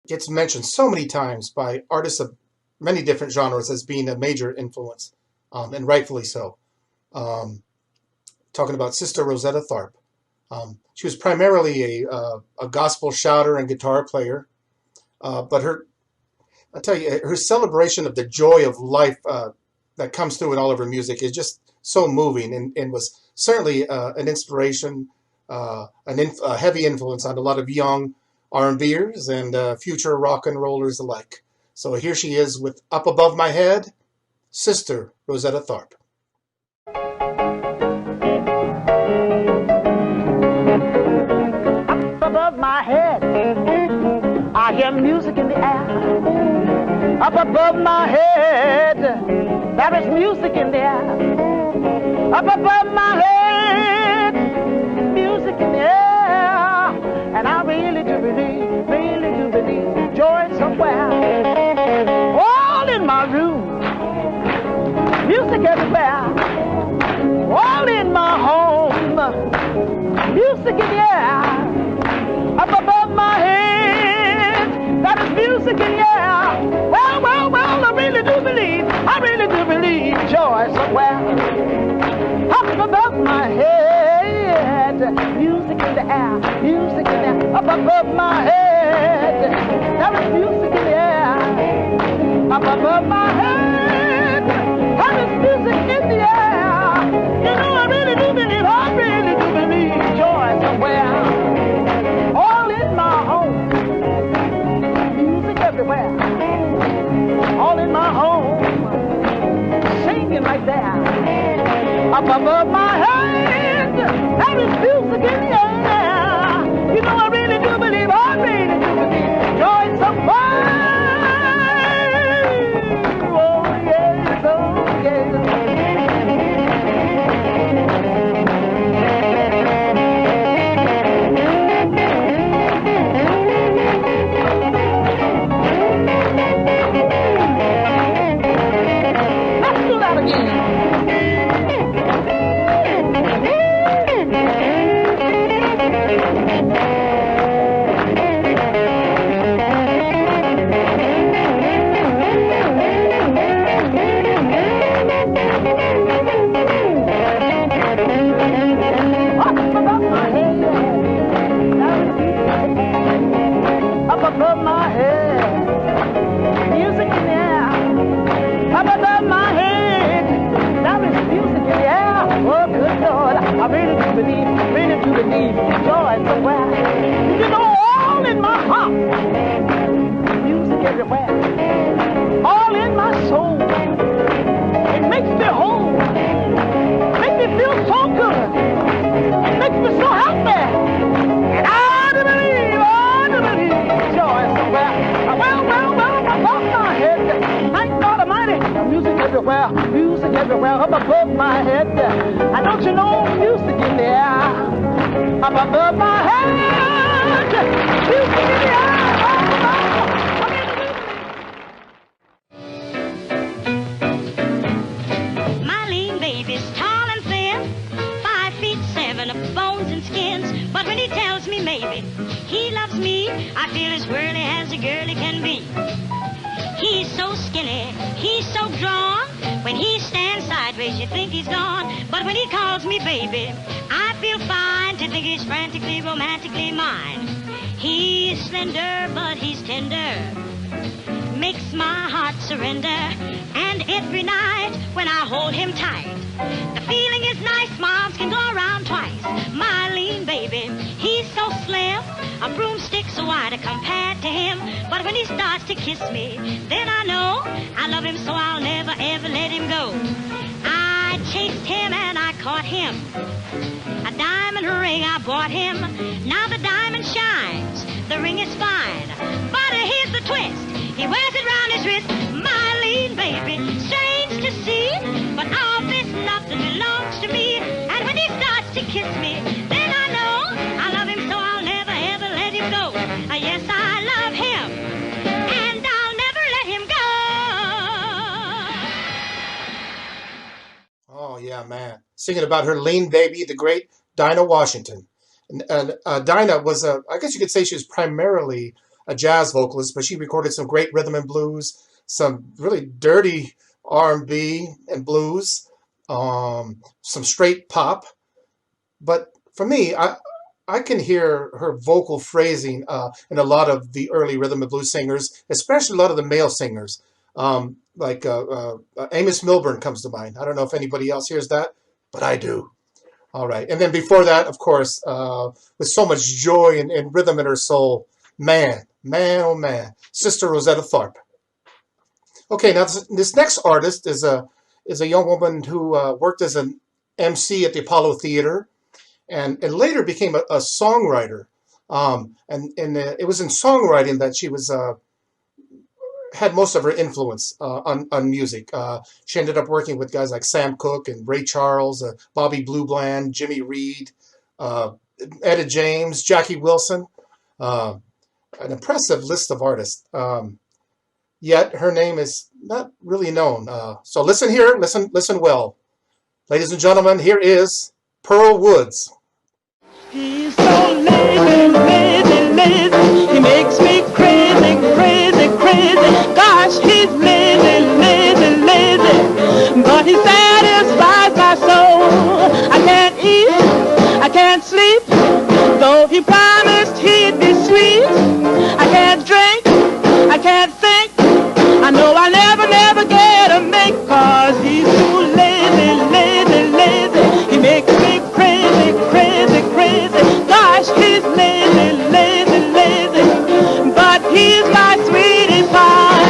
gets mentioned so many times by artists of many different genres as being a major influence, and rightfully so. Um, Talking about Sister Rosetta Tharpe. She was primarily a gospel shouter and guitar player, but I tell you, her celebration of the joy of life that comes through in all of her music is just so moving, and was certainly an inspiration, a heavy influence on a lot of young R&Bers and future rock and rollers alike. So here she is with Up Above My Head, Sister Rosetta Tharpe. Above my head, I hear music in the air. Up above my head, there is music in the air. Up above my head, music in the air. And I really do believe joy somewhere. All in my room, music everywhere. All in my home, music in the air. Up above my head, that is music in the air. Well, I really do believe joy somewhere. Up above my head, music in the air, music in the air. Up above my head, that is music in the air. Up above my head, that is music in the air. You know, I really do believe joy somewhere. All in my home, music everywhere. All in my home, singing like that. Up above my head, there is music in the air. You know, I really do believe joy somewhere. Oh yes, oh yes. Above my head, music in the air. Up above my head, there is music in the air. Oh, good Lord, I really do believe joy somewhere. You know, all in my heart, music everywhere. All in my soul, it makes me whole. Makes me feel so good. It makes me so happy. And I do believe joy somewhere. Well, above my head. Thank God Almighty. Music everywhere, up above my head. And don't you know, music in the air. Up above my head. Music in the air. My lean baby's tall and thin, 5'7" of bones and skins. But when he tells me maybe he loves me, I feel as whirly as a girlie can be. He's so skinny, he's so drawn. When he stands sideways, you think he's gone. But when he calls me baby, I feel fine to think he's frantically, romantically mine. He's slender, but he's tender, makes my heart surrender. And every night when I hold him tight, the feeling is nice, my arms can go around twice. My lean baby, he's so slim, a broomstick so wide compared to him. But when he starts to kiss me, then I know I love him so I'll never ever let him go. I chased him and I caught him, a diamond ring I bought him. Now the diamond shines, the ring is fine, but here's the twist, he wears it round his wrist. My lean baby, strange to see, but all this nothing belongs to me. And when he starts to kiss me, then I know I love him so I'll never ever let him go. Yes, I love him, and I'll never let him go. Oh yeah, man! Singing about her lean baby, the great Dinah Washington. And Dinah was I guess you could say she was primarily a jazz vocalist, but she recorded some great rhythm and blues, some really dirty R&B and blues, some straight pop. But for me, I can hear her vocal phrasing in a lot of the early rhythm and blues singers, especially a lot of the male singers. Like Amos Milburn comes to mind. I don't know if anybody else hears that, but I do. All right. And then before that, of course, with so much joy and rhythm in her soul, man, oh man, Sister Rosetta Tharpe. Okay, now this next artist is a young woman who worked as an MC at the Apollo Theater, and later became a songwriter. And it was in songwriting that she was had most of her influence on music. She ended up working with guys like Sam Cooke and Ray Charles, Bobby Blue Bland, Jimmy Reed, Etta James, Jackie Wilson. An impressive list of artists. Yet her name is not really known. So listen here, listen well. Ladies and gentlemen, here is Pearl Woods. He's so lazy, lazy, lazy. He makes me crazy, crazy, crazy. Gosh, he's lazy, lazy, lazy. But he satisfies my soul. I can't eat, I can't sleep. Though he promised he'd be sweet. I can't drink, I can't think. I know I'll never, never get a mate. 'Cause he's too lazy, lazy, lazy. He makes me crazy, crazy, crazy. Gosh, he's lazy, lazy, lazy. But he's my sweetie pie.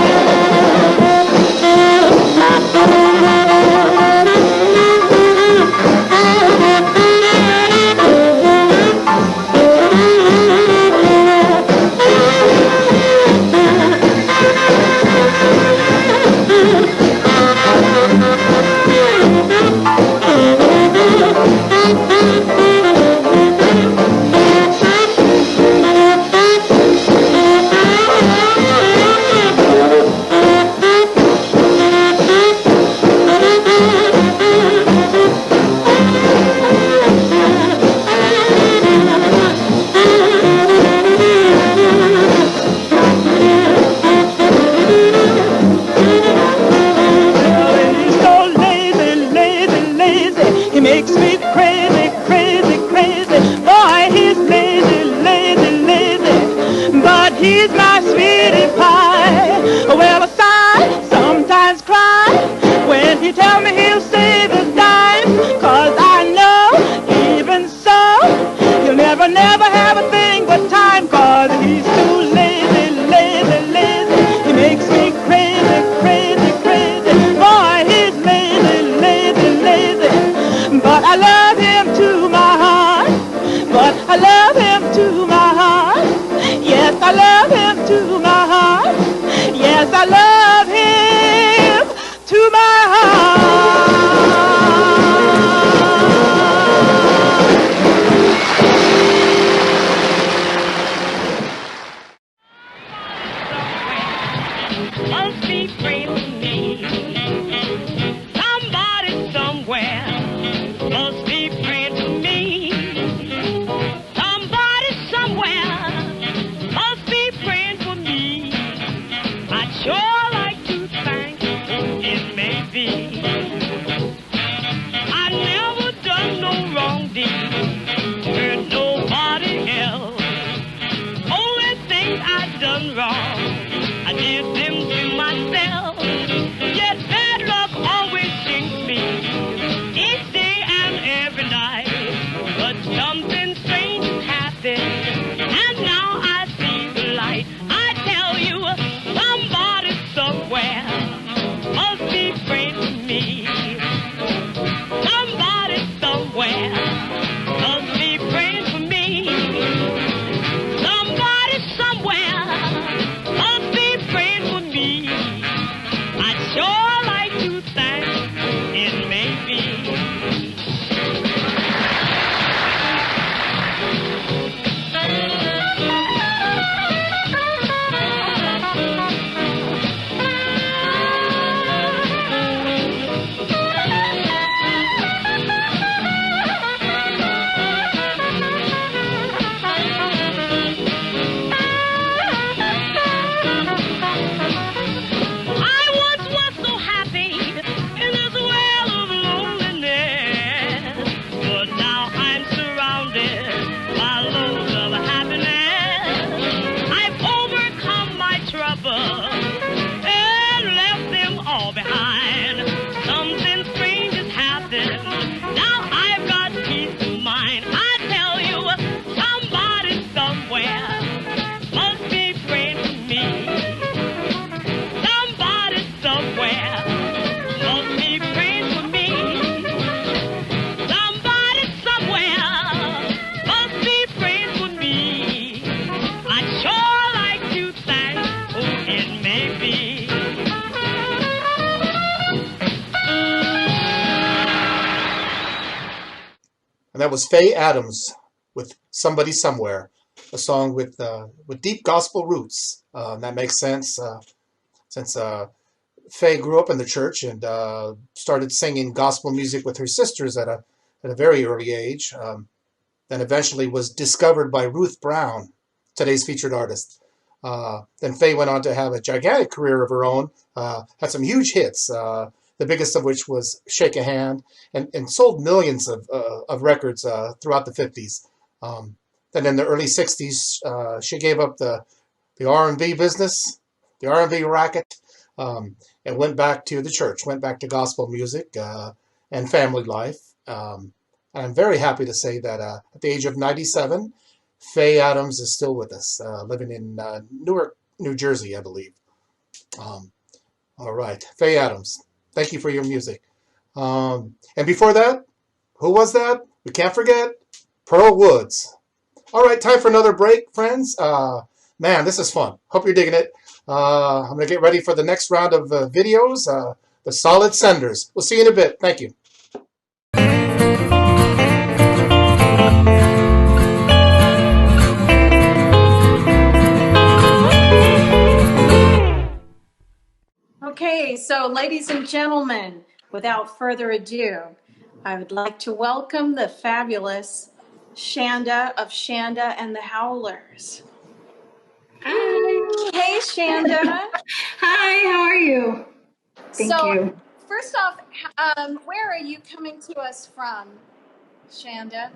He's my sweetie pie. Well, I sigh, sometimes cry, when he tells me he'll save his dime. 'Cause I know, even so, he'll never, never have a thing but time. 'Cause he's too lazy, lazy, lazy. He makes me crazy, crazy, crazy. Boy, he's lazy, lazy, lazy. But I love him to my heart. But I love him to my heart. Yes, I love him to my heart. Yes, I love him to my heart. Must be praying for me. Somebody somewhere must be praying for me. Somebody somewhere must be praying for me. I'd sure like to thank it may be. I never done no wrong deed to nobody else. Only things I done wrong, I did them to myself. Yet bad luck always sinks me each day and every night. But something strange has happened, and now I see the light. I tell you, somebody somewhere must be praying for me. Somebody somewhere must be praying for me. Somebody somewhere must be praying for me. and that was Faye Adams with "Somebody Somewhere," a song with deep gospel roots. That makes sense since Faye grew up in the church and started singing gospel music with her sisters at a very early age. Then eventually was discovered by Ruth Brown, today's featured artist. Then Faye went on to have a gigantic career of her own, had some huge hits, the biggest of which was "Shake a Hand," and sold millions of records throughout the 50s. Then in the early 60s, she gave up the R&B business, the R&B racket, and went back to the church, went back to gospel music and family life. And I'm very happy to say that at the age of 97, Faye Adams is still with us, living in Newark, New Jersey, I believe. All right, Faye Adams, thank you for your music. And before that, who was that? We can't forget Pearl Woods. All right, time for another break, friends. Man, this is fun. Hope you're digging it. I'm going to get ready for the next round of videos, the Solid Senders. We'll see you in a bit. Thank you. Okay, so ladies and gentlemen, without further ado, I would like to welcome the fabulous Shanda of Shanda and the Howlers. Hi. Hey, Shanda. Hi, how are you? Thank you. First off, where are you coming to us from, Shanda?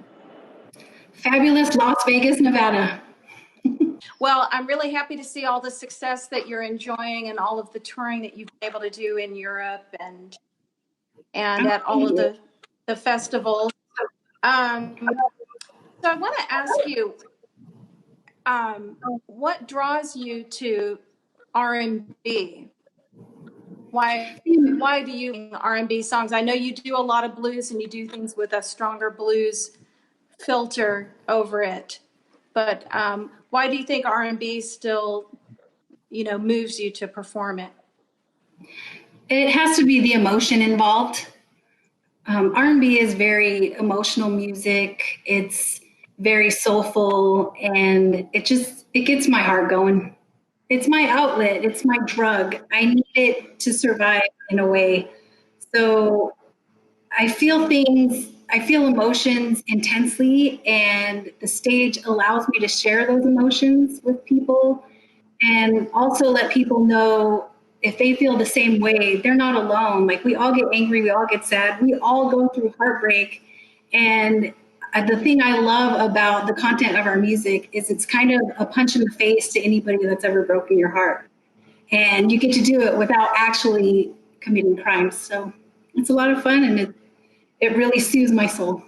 Fabulous Las Vegas, Nevada. Well, I'm really happy to see all the success that you're enjoying and all of the touring that you've been able to do in Europe and at all of the festivals. So I want to ask you, what draws you to R&B? Why do you R&B songs? I know you do a lot of blues and you do things with a stronger blues filter over it, but why do you think R&B still, moves you to perform it? It has to be the emotion involved. R&B is very emotional music. It's very soulful, and it gets my heart going. It's my outlet. It's my drug. I need it to survive in a way. So I feel emotions intensely, and the stage allows me to share those emotions with people and also let people know if they feel the same way, they're not alone. Like, we all get angry, we all get sad, we all go through heartbreak. And the thing I love about the content of our music is it's kind of a punch in the face to anybody that's ever broken your heart. And you get to do it without actually committing crimes. So it's a lot of fun, and it really soothes my soul.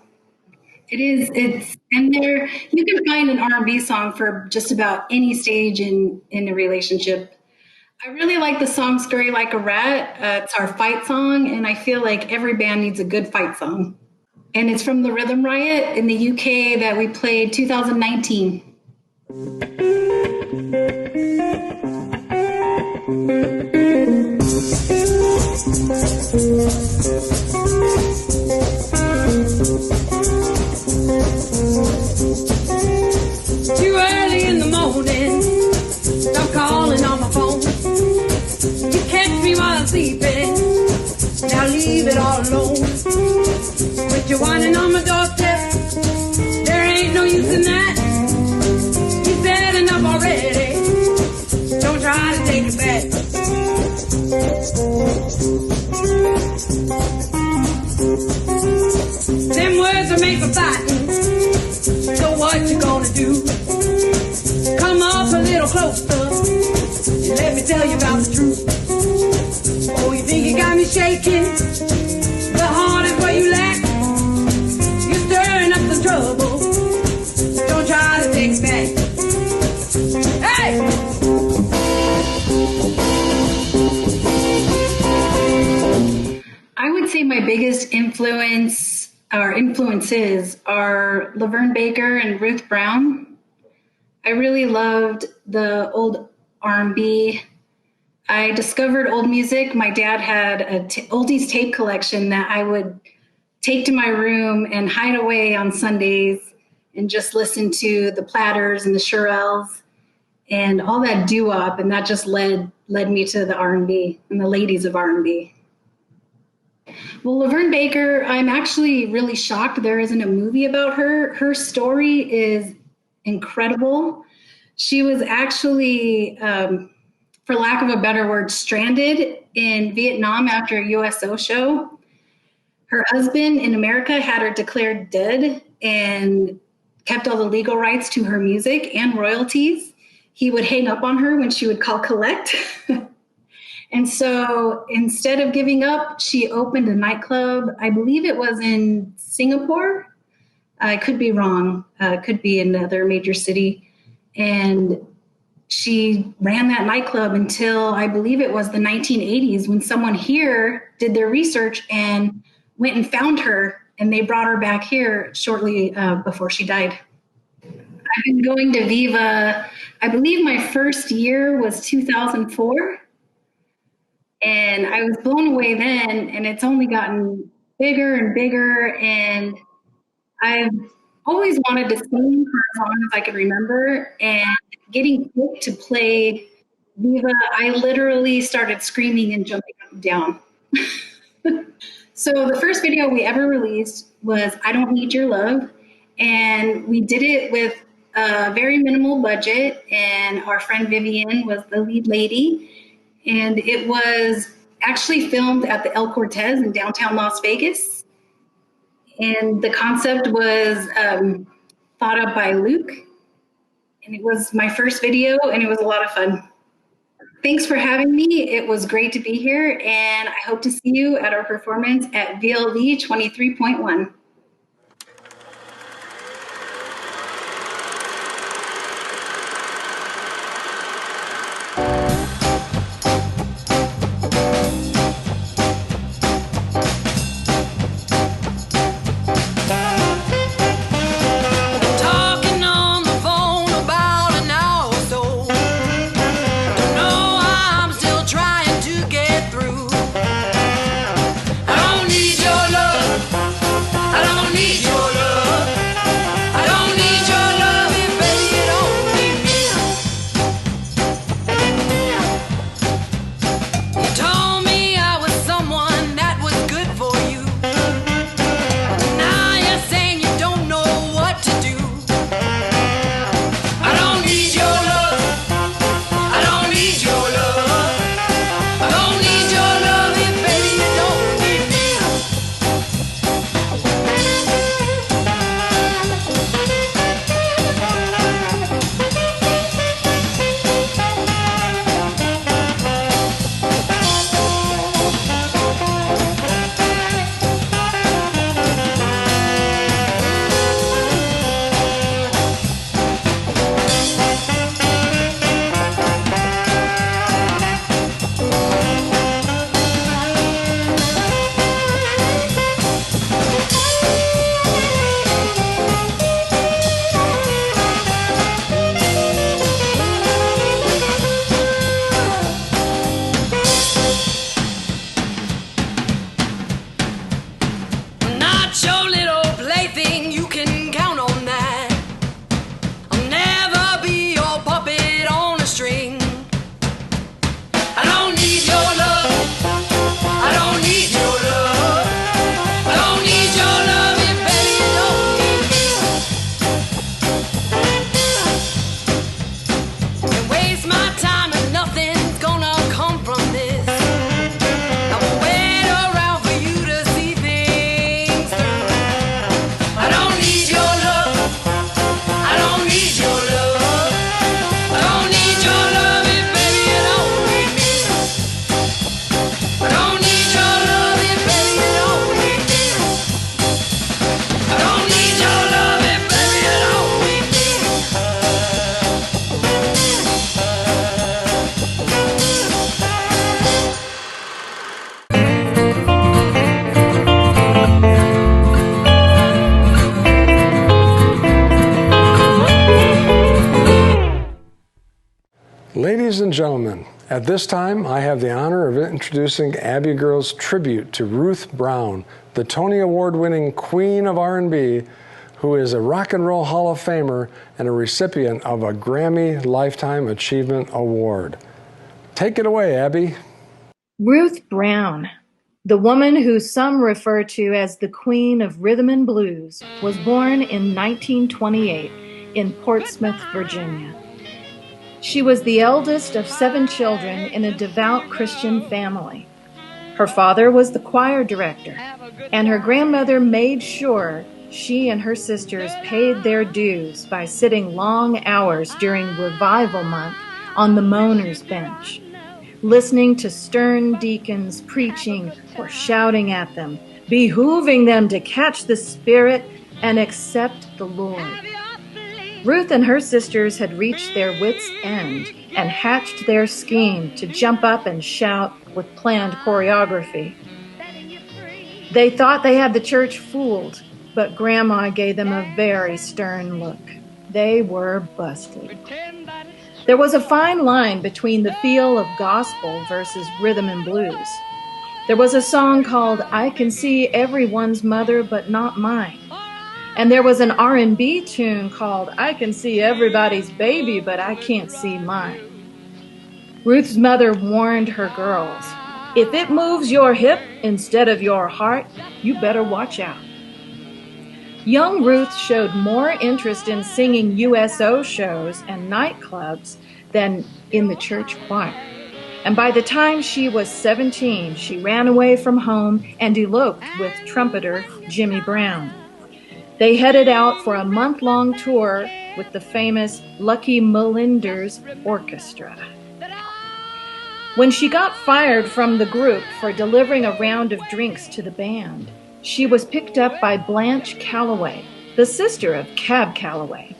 It is. And there you can find an R&B song for just about any stage in a relationship. I really like the song "Scurry Like a Rat." It's our fight song, and I feel like every band needs a good fight song. And it's from the Rhythm Riot in the UK that we played 2019. Too early in the morning, I'm calling on my phone. You catch me while I'm sleeping, now leave it all alone. With you whining on my doorstep, there ain't no use in that. You said enough already, don't try to take it back. Them words will make a fighting, so what you gonna do? Come up a little closer and let me tell you about the truth. Oh, you think you got me shaking? The heart is where you lack. You're stirring up the trouble, don't try to take it back. Hey! I would say my biggest influences are Laverne Baker and Ruth Brown. I really loved the old R&B. I discovered old music. My dad had a oldies tape collection that I would take to my room and hide away on Sundays and just listen to the Platters and the Shirelles and all that doo-wop, and that just led me to the R&B and the ladies of R&B. Well, Laverne Baker, I'm actually really shocked there isn't a movie about her. Her story is incredible. She was actually, for lack of a better word, stranded in Vietnam after a USO show. Her husband in America had her declared dead and kept all the legal rights to her music and royalties. He would hang up on her when she would call collect. And so instead of giving up, she opened a nightclub. I believe it was in Singapore. I could be wrong. Could be another major city. And she ran that nightclub until I believe it was the 1980s when someone here did their research and went and found her, and they brought her back here shortly before she died. I've been going to Viva, I believe my first year was 2004. And I was blown away then, and it's only gotten bigger and bigger. And I've always wanted to sing for as long as I could remember. And getting picked to play Viva, I literally started screaming and jumping up and down. So the first video we ever released was I Don't Need Your Love. And we did it with a very minimal budget. And our friend Vivian was the lead lady. And it was actually filmed at the El Cortez in downtown Las Vegas. And the concept was thought up by Luke. And it was my first video, and it was a lot of fun. Thanks for having me. It was great to be here, and I hope to see you at our performance at VLV 23.1. Ladies and gentlemen, At this time, I have the honor of introducing Abbey Girl's tribute to Ruth Brown, the Tony Award-winning Queen of R&B, who is a Rock and Roll Hall of Famer and a recipient of a Grammy Lifetime Achievement Award. Take it away, Abby. Ruth Brown, the woman who some refer to as the Queen of Rhythm and Blues, was born in 1928 in Portsmouth, Virginia. She was the eldest of 7 children in a devout Christian family. Her father was the choir director, and her grandmother made sure she and her sisters paid their dues by sitting long hours during revival month on the moaner's bench, listening to stern deacons preaching or shouting at them, behooving them to catch the Spirit and accept the Lord. Ruth and her sisters had reached their wits' end and hatched their scheme to jump up and shout with planned choreography. They thought they had the church fooled, but Grandma gave them a very stern look. They were busted. There was a fine line between the feel of gospel versus rhythm and blues. There was a song called I Can See Everyone's Mother But Not Mine. And there was an R&B tune called I Can See Everybody's Baby But I Can't See Mine. Ruth's mother warned her girls, if it moves your hip instead of your heart, you better watch out. Young Ruth showed more interest in singing USO shows and nightclubs than in the church choir. And by the time she was 17, she ran away from home and eloped with trumpeter Jimmy Brown. They headed out for a month-long tour with the famous Lucky Melinders Orchestra. When she got fired from the group for delivering a round of drinks to the band, she was picked up by Blanche Calloway, the sister of Cab Calloway.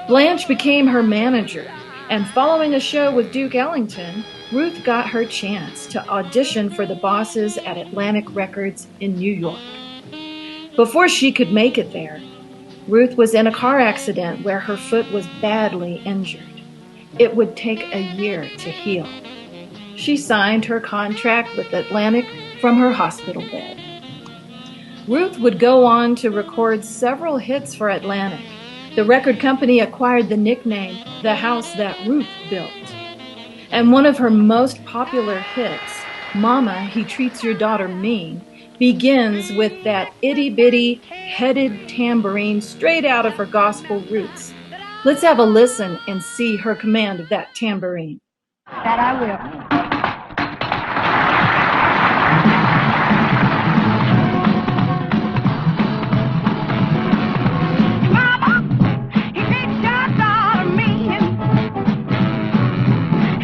Blanche became her manager, and following a show with Duke Ellington, Ruth got her chance to audition for the bosses at Atlantic Records in New York. Before she could make it there, Ruth was in a car accident where her foot was badly injured. It would take a year to heal. She signed her contract with Atlantic from her hospital bed. Ruth would go on to record several hits for Atlantic. The record company acquired the nickname The House That Ruth Built. And one of her most popular hits, Mama, He Treats Your Daughter Mean, begins with that itty-bitty headed tambourine straight out of her gospel roots. Let's have a listen and see her command of that tambourine. That I will.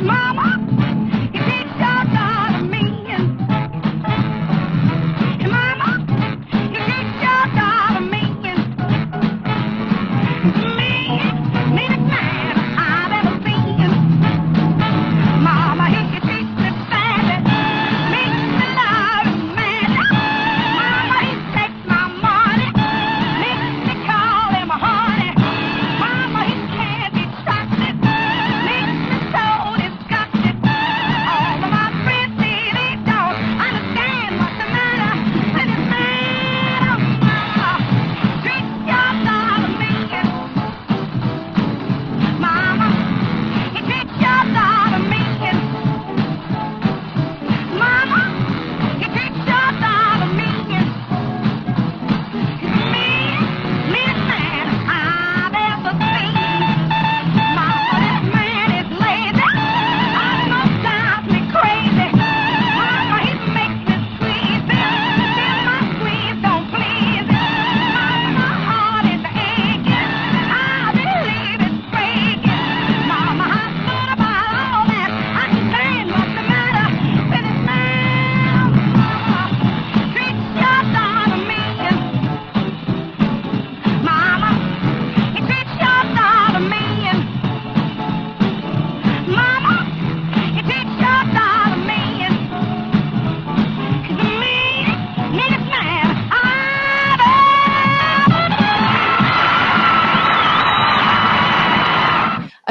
Mama,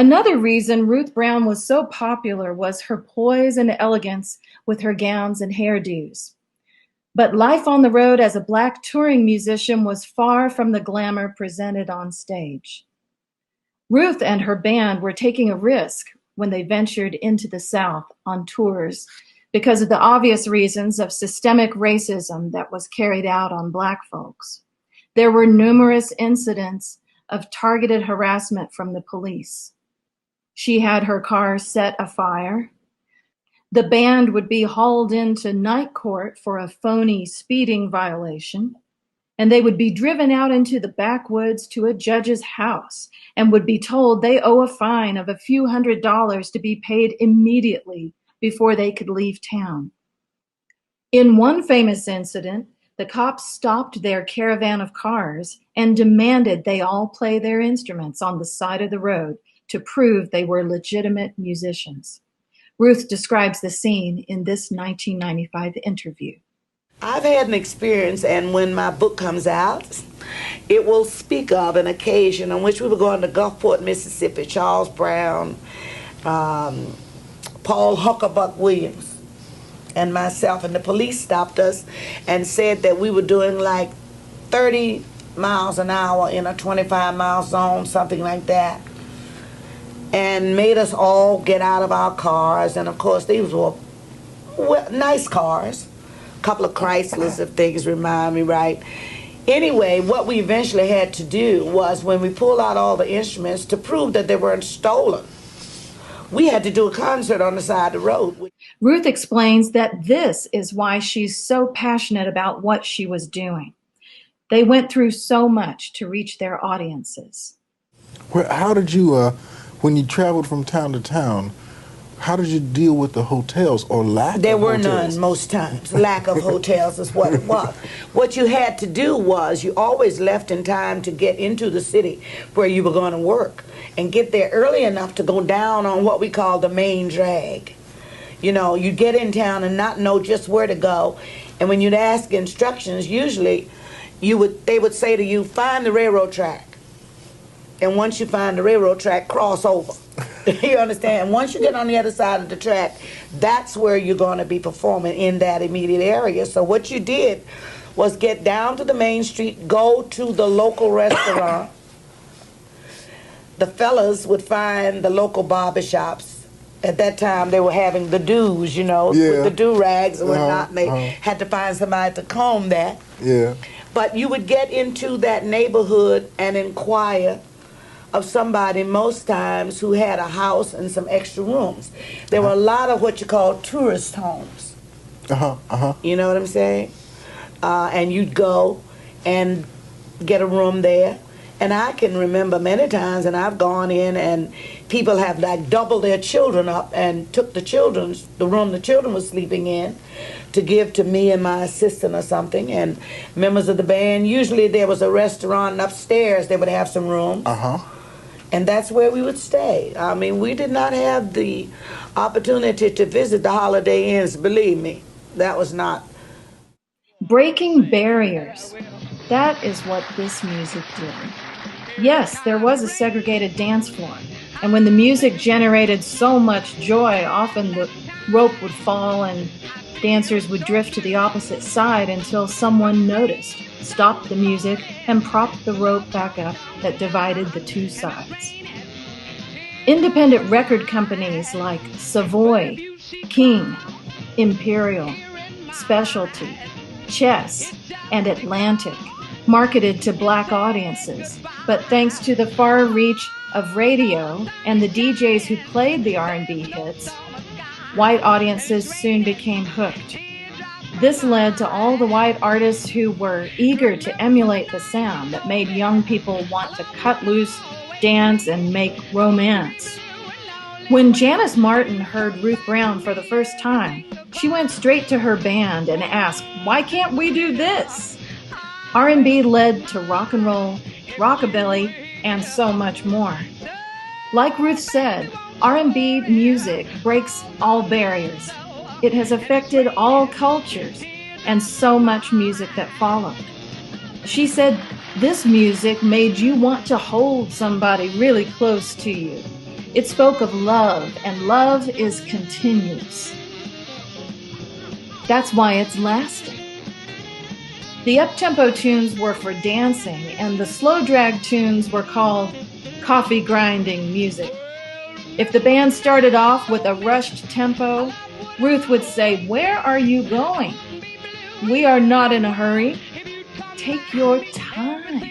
Another reason Ruth Brown was so popular was her poise and elegance with her gowns and hairdos. But life on the road as a Black touring musician was far from the glamour presented on stage. Ruth and her band were taking a risk when they ventured into the South on tours because of the obvious reasons of systemic racism that was carried out on Black folks. There were numerous incidents of targeted harassment from the police. She had her car set afire. The band would be hauled into night court for a phony speeding violation, and they would be driven out into the backwoods to a judge's house and would be told they owe a fine of a few $100s to be paid immediately before they could leave town. In one famous incident, the cops stopped their caravan of cars and demanded they all play their instruments on the side of the road to prove they were legitimate musicians. Ruth describes the scene in this 1995 interview. I've had an experience, and when my book comes out, it will speak of an occasion on which we were going to Gulfport, Mississippi. Charles Brown, Paul Huckabuck Williams, and myself, and the police stopped us and said that we were doing like 30 miles an hour in a 25-mile zone, something like that, and made us all get out of our cars. And of course these were nice cars, a couple of Chryslers if things remind me right. Anyway, what we eventually had to do was, when we pulled out all the instruments, to prove that they weren't stolen, we had to do a concert on the side of the road. Ruth explains that this is why she's so passionate about what she was doing. They went through so much to reach their audiences. How did you, when you traveled from town to town, how did you deal with the hotels or lack of hotels? There were none most times. Lack of hotels is what it was. What you had to do was, you always left in time to get into the city where you were going to work and get there early enough to go down on what we call the main drag. You know, you'd get in town and not know just where to go, and when you'd ask instructions, usually they would say to you, find the railroad track. And once you find the railroad track, cross over. You understand? Once you get on the other side of the track, that's where you're going to be performing, in that immediate area. So what you did was get down to the main street, go to the local restaurant. The fellas would find the local barbershops. At that time, they were having the do's, you know, with the do-rags and whatnot. And they had to find somebody to comb that. Yeah. But you would get into that neighborhood and inquire of somebody, most times, who had a house and some extra rooms. There were a lot of what you call tourist homes. You know what I'm saying? And you'd go and get a room there. And I can remember many times, and I've gone in and people have like doubled their children up and took the room the children were sleeping in, to give to me and my assistant or something, and members of the band. Usually there was a restaurant, and upstairs they would have some rooms. And that's where we would stay. I mean, we did not have the opportunity to visit the Holiday Inns, believe me. That was not. Breaking barriers. That is what this music did. Yes, there was a segregated dance floor, and when the music generated so much joy, often the rope would fall and dancers would drift to the opposite side until someone noticed, stopped the music, and propped the rope back up that divided the two sides. Independent record companies like Savoy, King, Imperial, Specialty, Chess, and Atlantic marketed to Black audiences, but thanks to the far reach of radio and the DJs who played the R&B hits, white audiences soon became hooked. This led to all the white artists who were eager to emulate the sound that made young people want to cut loose, dance, and make romance. When Janice Martin heard Ruth Brown for the first time, she went straight to her band and asked, "Why can't we do this?" R&B led to rock and roll, rockabilly, and so much more. Like Ruth said, R&B music breaks all barriers. It has affected all cultures and so much music that followed. She said this music made you want to hold somebody really close to you. It spoke of love, and love is continuous. That's why it's lasting. The up-tempo tunes were for dancing, and the slow drag tunes were called coffee grinding music. If the band started off with a rushed tempo, Ruth would say, "Where are you going? We are not in a hurry. Take your time."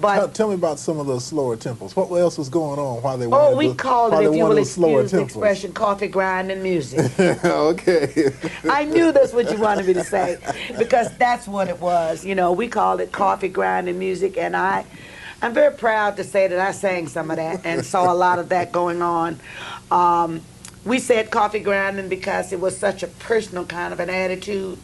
But Tell me about some of those slower tempos. What else was going on while they oh, wanted we called it, if you will those slower excuse the tempos? expression, coffee grinding music. Okay. I knew that's what you wanted me to say, because that's what it was. You know, we called it coffee grinding music, and I'm very proud to say that I sang some of that and saw a lot of that going on. We said coffee grinding because it was such a personal kind of an attitude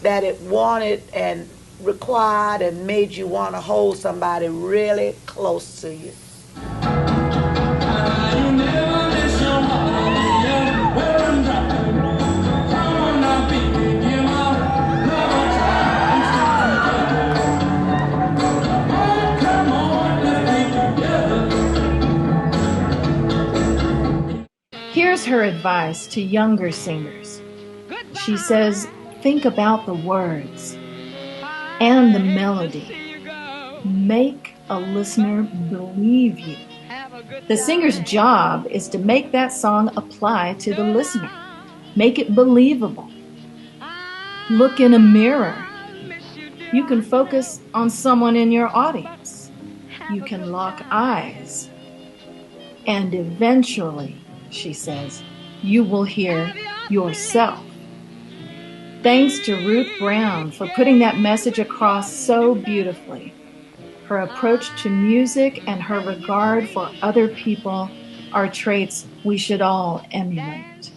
that it wanted and required and made you want to hold somebody really close to you. Here's her advice to younger singers. She says, think about the words and the melody. Make a listener believe you. The singer's job is to make that song apply to the listener. Make it believable. Look in a mirror. You can focus on someone in your audience. You can lock eyes. And eventually, she says, you will hear yourself. Thanks to Ruth Brown for putting that message across so beautifully. Her approach to music and her regard for other people are traits we should all emulate.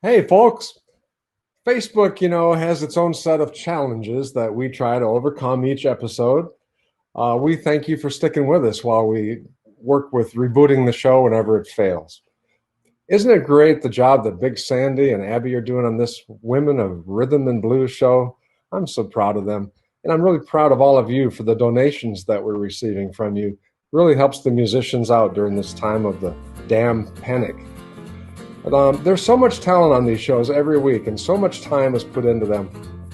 Hey, folks. Facebook, has its own set of challenges that we try to overcome each episode. We thank you for sticking with us while we work with rebooting the show whenever it fails. Isn't it great the job that Big Sandy and Abby are doing on this Women of Rhythm and Blues show? I'm so proud of them. And I'm really proud of all of you for the donations that we're receiving from you. It really helps the musicians out during this time of the damn panic. But, there's so much talent on these shows every week, and so much time is put into them.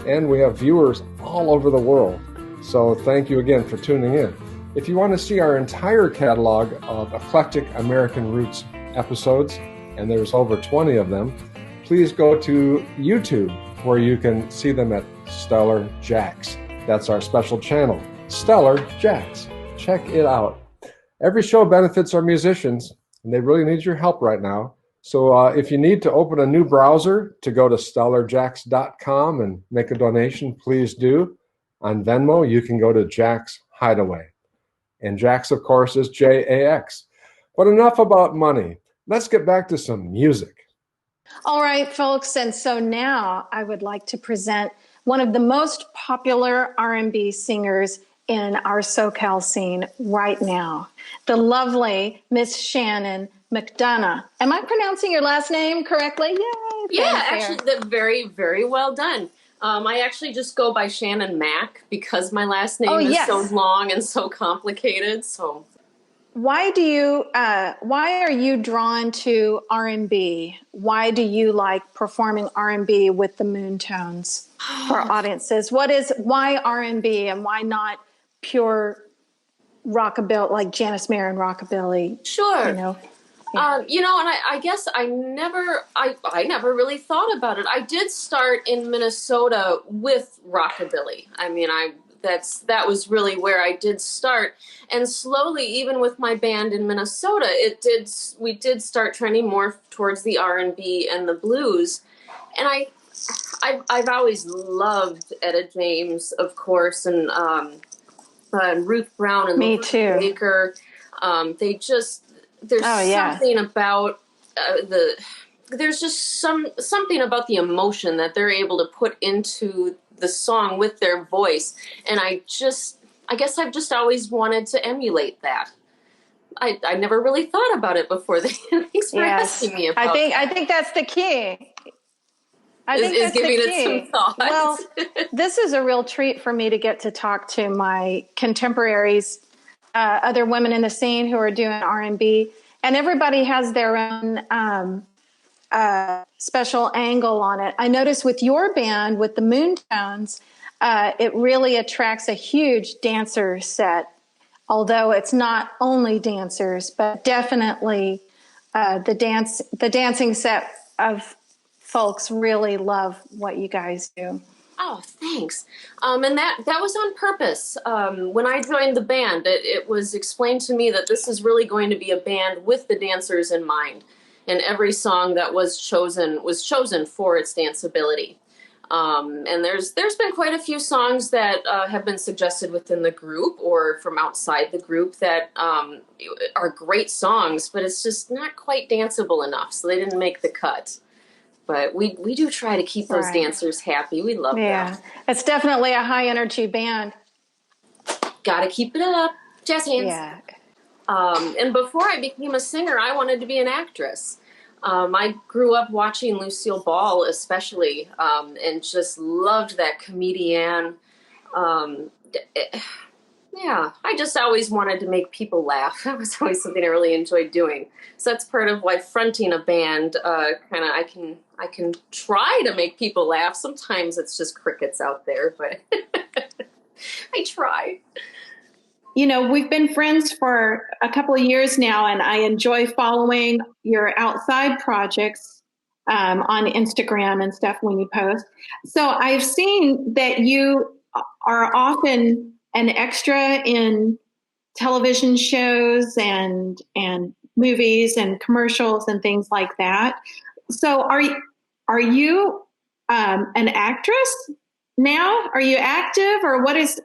And we have viewers all over the world. So thank you again for tuning in. If you want to see our entire catalog of Eclectic American Roots episodes, and there's over 20 of them, please go to YouTube, where you can see them at Stellar Jax. That's our special channel, Stellar Jax. Check it out. Every show benefits our musicians, and they really need your help right now. So if you need to open a new browser to go to stellarjax.com and make a donation, please do. On Venmo, you can go to JAXhideaway. And Jax, of course, is JAX. But enough about money. Let's get back to some music. All right, folks, and so now I would like to present one of the most popular R&B singers in our SoCal scene right now, the lovely Miss Shannon McDonough. Am I pronouncing your last name correctly? Yay! Yeah, fanfare. actually, very, very well done. I actually just go by Shannon Mack because my last name is so long and so complicated. So, why are you drawn to R&B? Why do you like performing R&B with the Moontones for audiences? Why R&B and why not pure rockabilly, like Janice Mayer and rockabilly? Sure. Yeah. And I guess I never really thought about it. I did start in Minnesota with rockabilly. I mean, that was really where I did start. And slowly, even with my band in Minnesota, we did start trending more towards the R&B and the blues. And I've always loved Etta James, of course, and Ruth Brown and Me too. Baker. There's something about there's just something about the emotion that they're able to put into the song with their voice. And I guess I've just always wanted to emulate that. I never really thought about it before. Thanks for asking me about I think that's the key. I think is that's giving the key. it some thought. Well, this is a real treat for me to get to talk to my contemporaries, other women in the scene who are doing R&B, and everybody has their own special angle on it. I noticed with your band, with the Moontones, it really attracts a huge dancer set, although it's not only dancers, but definitely the dancing set of folks really love what you guys do. Oh, thanks. And that was on purpose. When I joined the band, it was explained to me that this is really going to be a band with the dancers in mind. And every song that was chosen for its danceability. And there's been quite a few songs that have been suggested within the group or from outside the group that are great songs, but it's just not quite danceable enough, so they didn't make the cut. But we do try to keep those dancers happy. We love them. Yeah, it's definitely a high energy band. Gotta keep it up. Jazz hands. Yeah. And before I became a singer, I wanted to be an actress. I grew up watching Lucille Ball, especially, and just loved that comedian. Yeah, I just always wanted to make people laugh. That was always something I really enjoyed doing. So that's part of why fronting a band, I can try to make people laugh. Sometimes it's just crickets out there, but I try. You know, we've been friends for a couple of years now, and I enjoy following your outside projects on Instagram and stuff when you post. So I've seen that you are often an extra in television shows and movies and commercials and things like that. So are you an actress now? Are you active, or what is?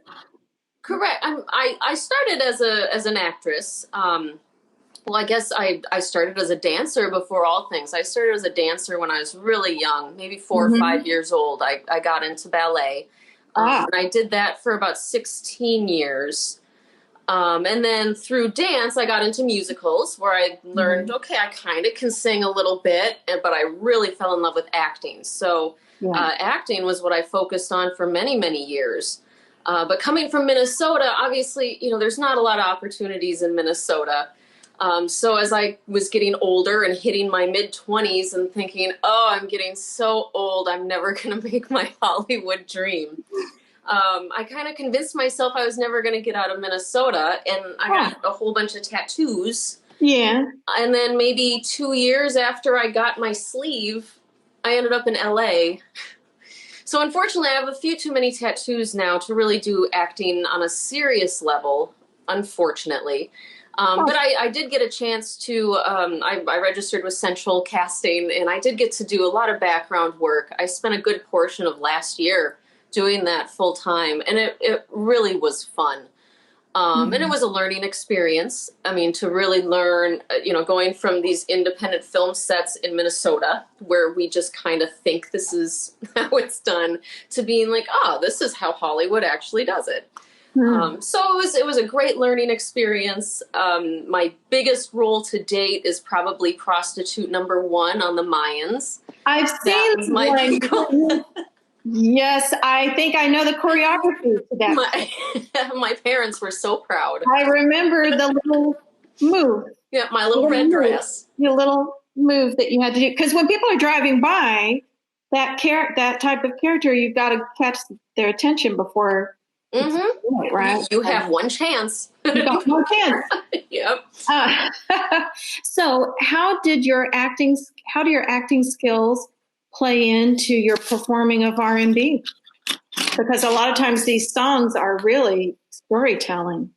Correct. I started as an actress. Well, I guess I started as a dancer before all things. I started as a dancer when I was really young, maybe 4 or 5 years old. I got into ballet. And I did that for about 16 years. And then through dance, I got into musicals where I learned, okay, I kind of can sing a little bit, but I really fell in love with acting. So acting was what I focused on for many, many years. But coming from Minnesota, obviously, there's not a lot of opportunities in Minnesota. So as I was getting older and hitting my mid-20s and thinking, oh, I'm getting so old, I'm never going to make my Hollywood dream. I kind of convinced myself I was never going to get out of Minnesota, and I got a whole bunch of tattoos. Yeah. And then maybe 2 years after I got my sleeve, I ended up in LA. So unfortunately, I have a few too many tattoos now to really do acting on a serious level, unfortunately. But I did get a chance to, I registered with Central Casting, and I did get to do a lot of background work. I spent a good portion of last year doing that full time, and it really was fun. And it was a learning experience. I mean, to really learn, going from these independent film sets in Minnesota, where we just kind of think this is how it's done, to being like, oh, this is how Hollywood actually does it. So it was a great learning experience. My biggest role to date is probably prostitute number 1 on the Mayans. I've seen one. Yes, I think I know the choreography to that. My parents were so proud. I remember the little move. Yeah, my little red dress. The little move that you had to do. Because when people are driving by, that type of character, you've got to catch their attention before. Right? You have one chance. You got one chance. Yep. So how do your acting skills play into your performing of R&B? Because a lot of times these songs are really storytelling.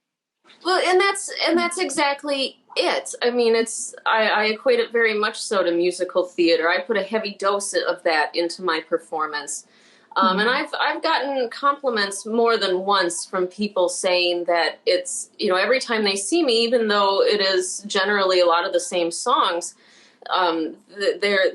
Well, and that's exactly it. I mean, I equate it very much so to musical theater. I put a heavy dose of that into my performance. And I've gotten compliments more than once from people saying that it's, every time they see me, even though it is generally a lot of the same songs,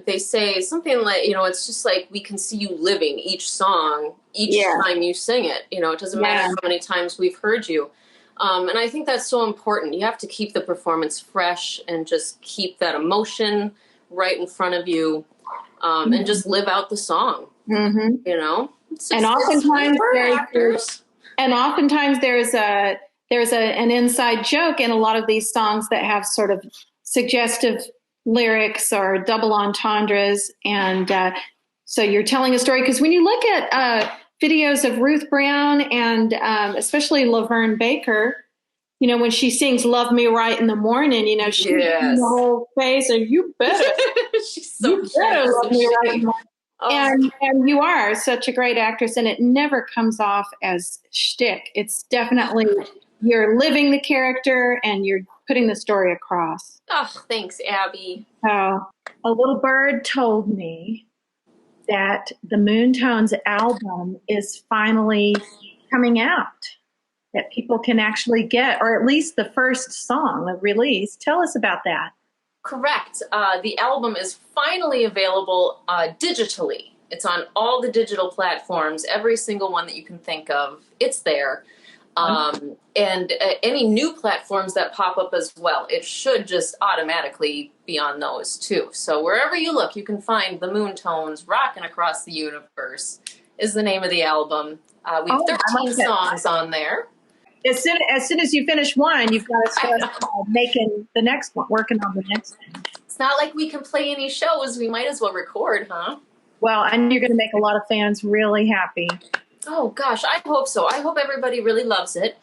they say something like, it's just like we can see you living each song each time you sing it. It doesn't matter how many times we've heard you. And I think that's so important. You have to keep the performance fresh and just keep that emotion right in front of you, and just live out the song. Mm-hmm. And oftentimes there's an inside joke in a lot of these songs that have sort of suggestive lyrics or double entendres, and so you're telling a story, because when you look at videos of Ruth Brown and especially Laverne Baker, when she sings "Love Me Right in the Morning," she's in the whole face, and you better, she's so you better love me right in the morning. And you are such a great actress, and it never comes off as shtick. It's definitely, you're living the character and you're putting the story across. Oh, thanks, Abby. So, a little bird told me that the Moontones album is finally coming out, that people can actually get, or at least the first song, the release. Tell us about that. Correct. The album is finally available digitally. It's on all the digital platforms, every single one that you can think of. It's there. And any new platforms that pop up as well, it should just automatically be on those too. So wherever you look, you can find the Moontones. Rockin' Across the Universe is the name of the album. We have 13 songs on there. As soon as you finish one, you've got to start making the next one, working on the next one. It's not like we can play any shows. We might as well record, huh? Well, and you're going to make a lot of fans really happy. Oh gosh, I hope so. I hope everybody really loves it.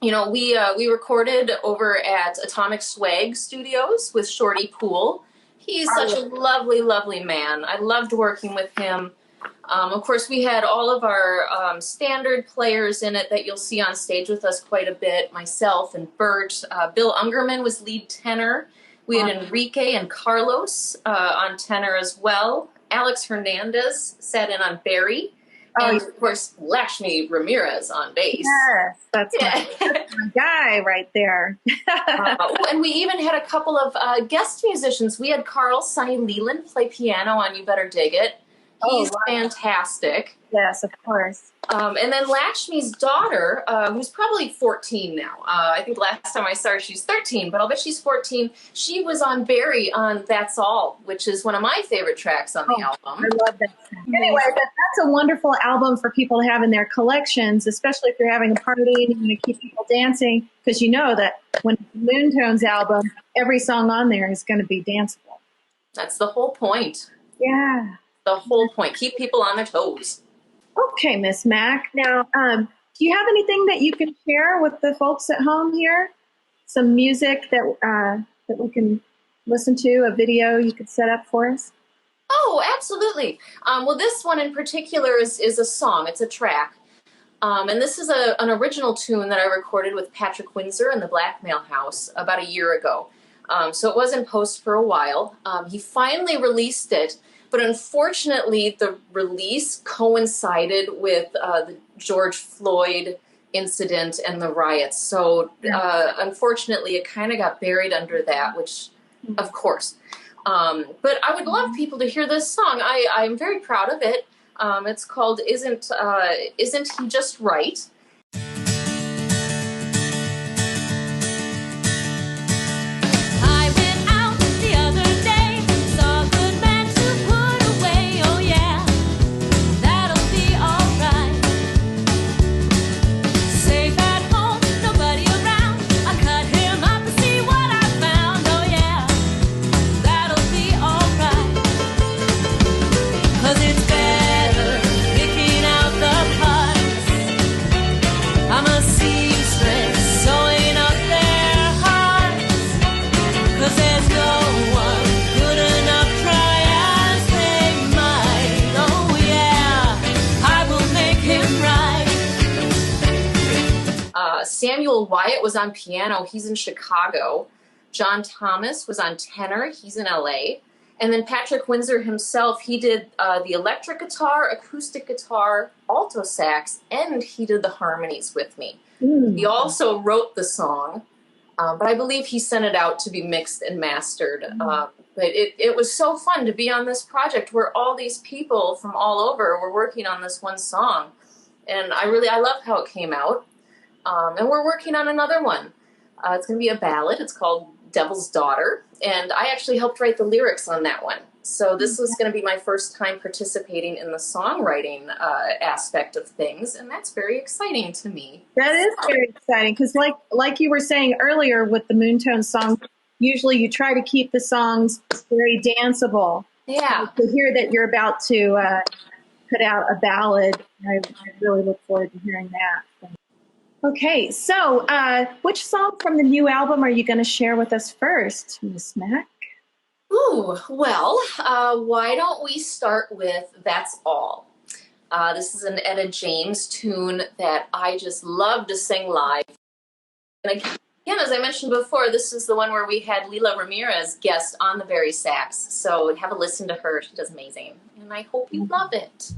We recorded over at Atomic Swag Studios with Shorty Poole. He's such a lovely, lovely man. I loved working with him. Of course, we had all of our standard players in it that you'll see on stage with us quite a bit. Myself and Bert. Bill Ungerman was lead tenor. We had Enrique and Carlos on tenor as well. Alex Hernandez sat in on Barry. And, of course, Lakshmi Ramirez on bass. Yes, that's my guy right there. And we even had a couple of guest musicians. We had Carl Sonny Leland play piano on You Better Dig It. He's fantastic. Yes, of course. And then Lakshmi's daughter, who's probably 14 now. I think last time I saw her, she's 13, but I'll bet she's 14. She was on Barry on That's All, which is one of my favorite tracks on the album. I love that. Anyway, that's a wonderful album for people to have in their collections, especially if you're having a party and you want to keep people dancing, because you know that when the Moontones album, every song on there is going to be danceable. That's the whole point. Yeah. The whole point. Keep people on their toes. Okay, Miss Mac. Now, do you have anything that you can share with the folks at home here? Some music that we can listen to, a video you could set up for us? Oh, absolutely. Well, this one in particular is a song. It's a track. And this is an original tune that I recorded with Patrick Windsor in the Blackmail House about a year ago. So it was in post for a while. He finally released it. But unfortunately, the release coincided with the George Floyd incident and the riots. So unfortunately, it kind of got buried under that, which, of course. But I would love people to hear this song. I'm very proud of it. It's called Isn't He Just Right? Samuel Wyatt was on piano. He's in Chicago. John Thomas was on tenor. He's in LA. And then Patrick Windsor himself, he did the electric guitar, acoustic guitar, alto sax, and he did the harmonies with me. He also wrote the song. But I believe he sent it out to be mixed and mastered. But it was so fun to be on this project where all these people from all over were working on this one song. And I love how it came out. And we're working on another one. It's going to be a ballad. It's called Devil's Daughter. And I actually helped write the lyrics on that one. So this was going to be my first time participating in the songwriting aspect of things, and that's very exciting to me. That is very exciting because, like you were saying earlier with the Moontone song, usually you try to keep the songs very danceable. Yeah. So to hear that you're about to put out a ballad, I really look forward to hearing that. Okay, so which song from the new album are you going to share with us first, Miss Mac? Ooh, well, why don't we start with That's All. This is an Etta James tune that I just love to sing live. And again, as I mentioned before, this is the one where we had Leila Ramirez guest on the Barry sax. So have a listen to her. She does amazing. And I hope you love it.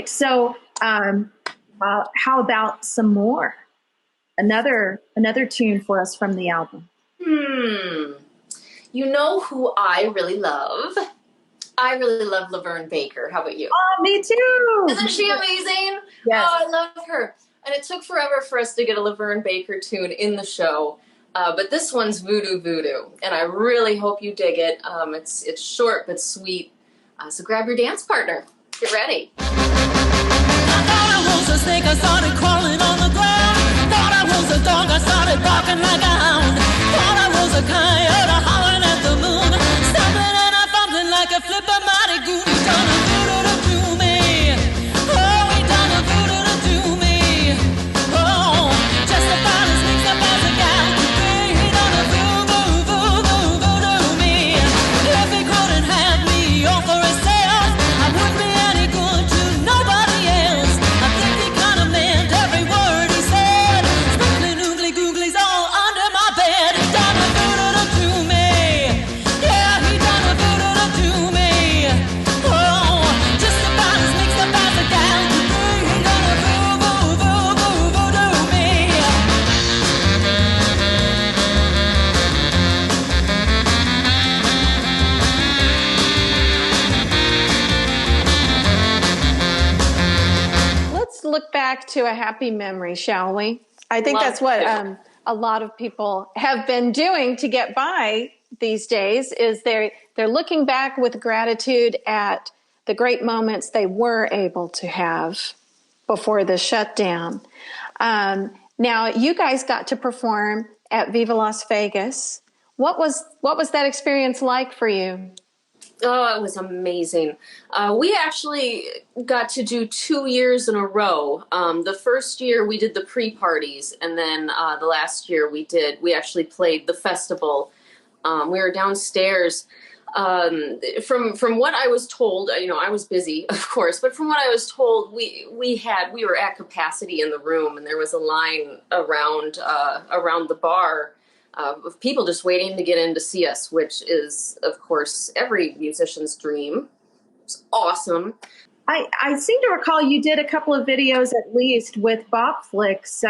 So how about some more? Another tune for us from the album. You know who I really love? I really love Laverne Baker. How about you? Oh, me too. Isn't she amazing? Yes. Oh, I love her. And it took forever for us to get a Laverne Baker tune in the show. But this one's Voodoo Voodoo. And I really hope you dig it. It's short but sweet. So grab your dance partner. Get ready. I was a snake, I started crawling on the ground. Thought I was a dog, I started barking like a hound. Thought I was a coyote, hollering at the moon. Stumbling and I fumbling like a flipper-mighty goon. He done a voodoo to me. Oh, he done a voodoo to me. Oh, just about as mixed up as a gal could be. He done a voodoo to me. If he couldn't have me all for himself, I wouldn't be any good to nobody else. I think he kind of meant every word he said. Sprinkling oogly googlies all under my bed. He done a voodoo to me. Yeah, he done a voodoo to me. Oh, just about as mixed up as a gal could be. He done a voodoo to me. Let's look back to a happy memory, shall we? I think that's what a lot of people have been doing to get by these days, is they're looking back with gratitude at the great moments they were able to have before the shutdown. Now, you guys got to perform at Viva Las Vegas. What was that experience like for you? Oh, it was amazing. We actually got to do 2 years in a row. The first year we did the pre-parties, and then the last year we actually played the festival. We were downstairs. From what I was told, I was busy, of course, but from what I was told, we were at capacity in the room, and there was a line around the bar of people just waiting to get in to see us, which is, of course, every musician's dream. It's awesome. I seem to recall you did a couple of videos at least with Bopflix.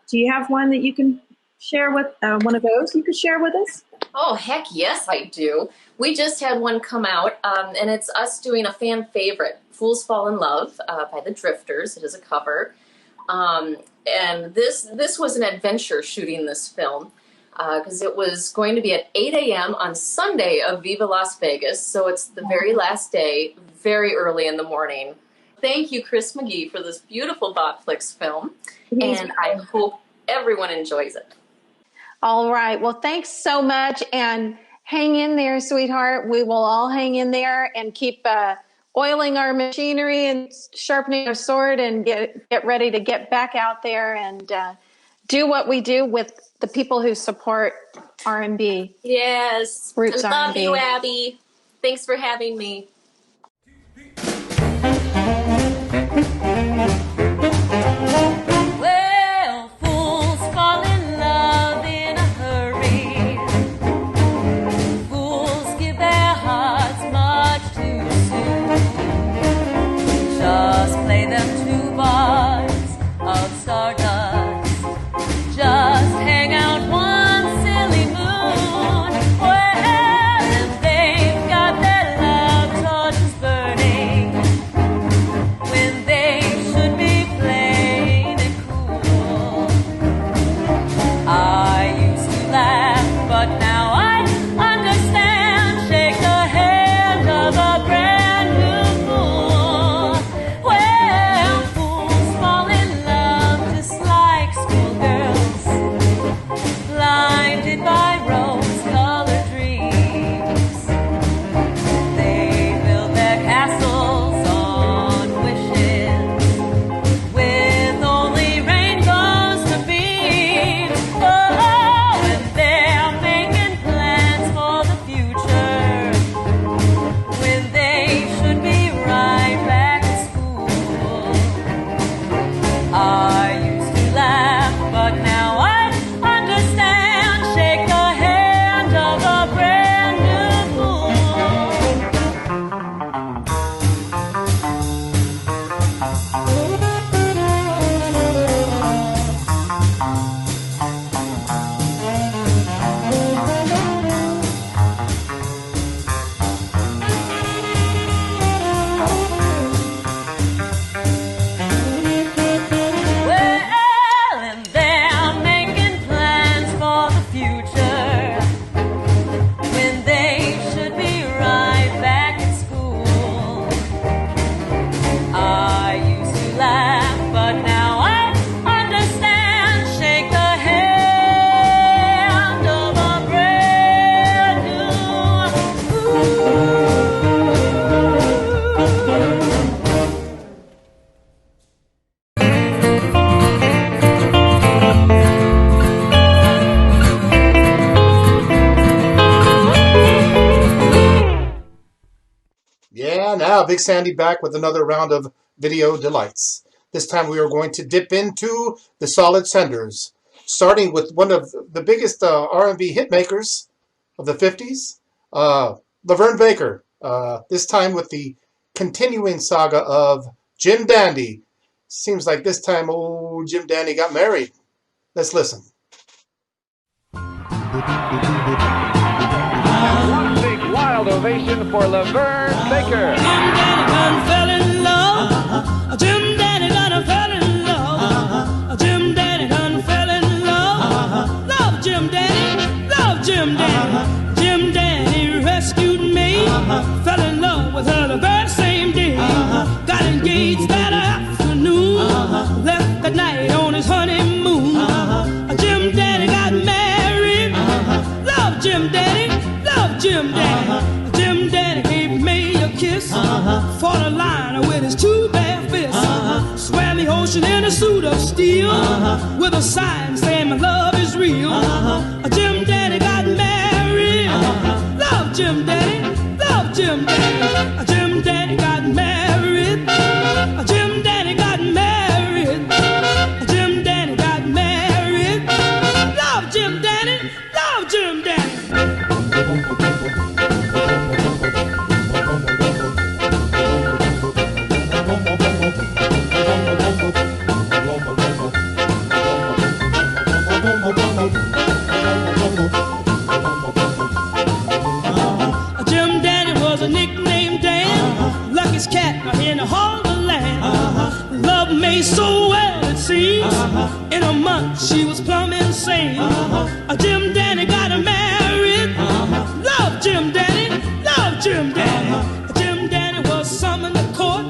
Do you have one that you can share with, one of those you could share with us? Oh, heck yes, I do. We just had one come out, and it's us doing a fan favorite, Fools Fall in Love, by the Drifters. It is a cover. And this was an adventure shooting this film, because it was going to be at 8 a.m. on Sunday of Viva Las Vegas, so it's the very last day, very early in the morning. Thank you, Chris McGee, for this beautiful Botflix film, and I hope everyone enjoys it. All right. Well, thanks so much. And hang in there, sweetheart. We will all hang in there and keep oiling our machinery and sharpening our sword and get ready to get back out there and do what we do with the people who support R&B. Yes. Roots I love R&B. you, Abby. Thanks for having me. Well, fools fall in love in a hurry. Fools give their hearts much too soon. Just play them 2 bars of stardust. Just hang out one silly moon. Well, if they've got their love torches burning, when they should be playing it cool. I used to laugh, but now I understand. Shake the hand of a brand new fool. Well, fools fall in love just like schoolgirls, blinded by rose-colored dreams. They build their castles on wishes, with only rainbows to beam. Oh, and they're making plans for the future, when they should be right back at school. I used to laugh, but now I understand. Shake the hand of a brand new fool. Well, and they're making plans for the future, when they should be right back at school. I used to laugh, but now I understand. Shake the hand of a brand new fool. Yeah, now Big Sandy back with another round of video delights. This time we are going to dip into the solid senders, starting with one of the biggest R&B hit makers of the 50s, Laverne Baker. This time with the continuing saga of Jim Dandy. Seems like this time old Jim Dandy got married. Let's listen. One big wild ovation for Laverne Baker. Jim Dandy done fell in love. Jim Dandy done fell in love. Jim Dandy done fell in love. Love Jim Dandy, love Jim Dandy. Jim Dandy rescued me. Fell in love with her the very same day. Got engaged that afternoon. Left that night on his honeymoon. Jim Dandy got married. Love Jim Dandy, love Jim Dandy. Jim Dandy gave me a kiss. Fought a line with his 2 bare fists. Swam the ocean in a suit of steel. With a sign saying my love is real. Jim Dandy got married. Love Jim Dandy, love Jim Dandy. Jim Dandy got married. Jim Dandy got married. Jim Dandy got married. Love Jim Dandy, love Jim Dandy. Jim Dandy was a nickname Dan, luckiest cat in the whole of the land. Love me so well it seems. In a month she was plumb insane. Jim Dandy got her married. Love Jim Dandy, love Jim Dandy. Jim Dandy was summoned to court.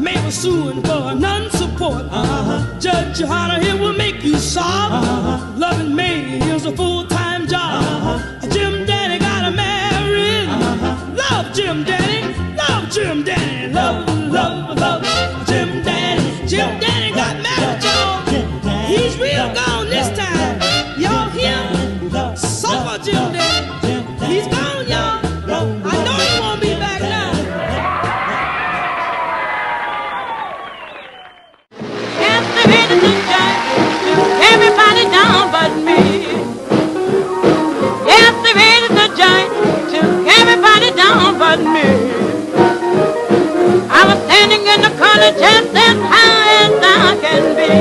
Mabel suing for non-support. Judge Johanna, it will make you sob. Loving me is was a full-time job. Jim Danny got married. Love Jim Danny, love Jim Danny, love, love, love Jim Danny. Jim Danny got married, y'all. He's real gone this time. Y'all hear? Suffer Jim Danny. He's gone, y'all. I know he won't be back now. Everybody down but me. Yes, there is a giant to everybody down but me. I was standing in the corner just as high as I can be.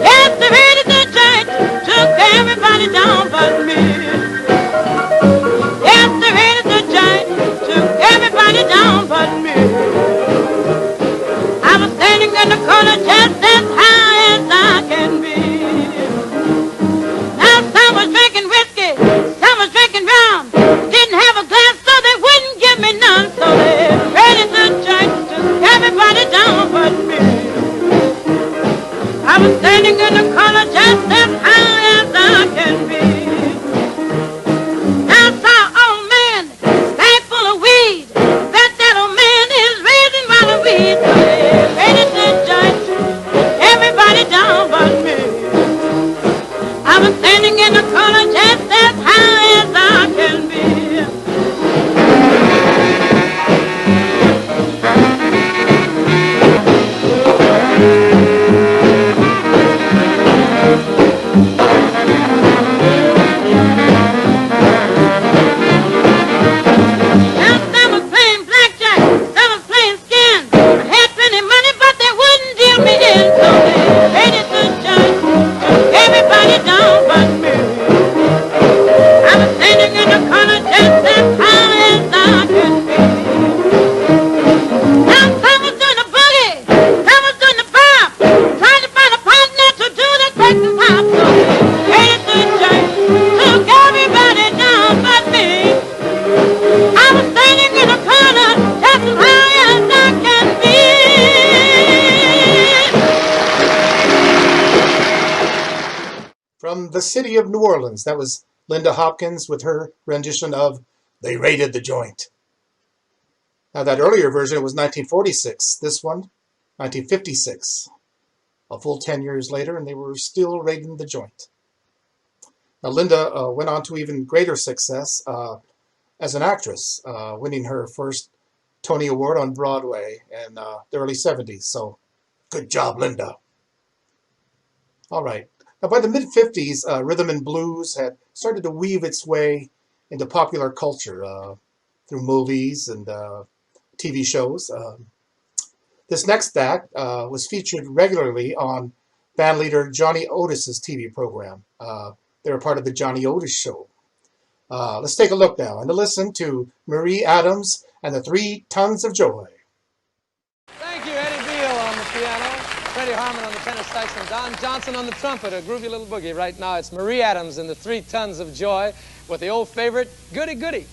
Yes, there is a giant to everybody down but me. Yes, there is a giant to everybody down but me. I was standing in the corner just as high as I can be. Now some was drinking whiskey, some was drinking rum. Didn't have a glass so they wouldn't give me none. So they ready to drink to everybody down but me. I was standing in the corner just as high as I can be. Now I saw an old man, bag full of weed. That old man is raising by the weed. So they ready to drink to everybody down but me. I was standing in the corner just as high as I can be. Now some was playing blackjack, some was playing skins. I had plenty money but they wouldn't deal me in. So they ready to judge everybody down but me. I was standing in the corner just as high as I can be. Now some was doing the boogie, some was doing the bop, trying to find a partner to do the Texas hop. So they ready to judge took everybody down but me. I was standing in the corner just as high as I can be. From the city of New Orleans, that was Linda Hopkins with her rendition of They Raided the Joint. Now that earlier version was 1946. This one, 1956. A full 10 years later, and they were still raiding the joint. Now Linda went on to even greater success as an actress, winning her first Tony Award on Broadway in the early 70s. So good job, Linda. All right. Now, by the mid-50s, rhythm and blues had started to weave its way into popular culture through movies and TV shows. This next act was featured regularly on bandleader Johnny Otis's TV program. They were part of the Johnny Otis Show. Let's take a look now and listen to Marie Adams and the 3 Tons of Joy. Thank you, Eddie Beale on the piano, Freddie Harmon on the tenor sax, and Don Johnson on the trumpet, a groovy little boogie. Right now it's Marie Adams and the 3 Tons of Joy with the old favorite, Goody Goody.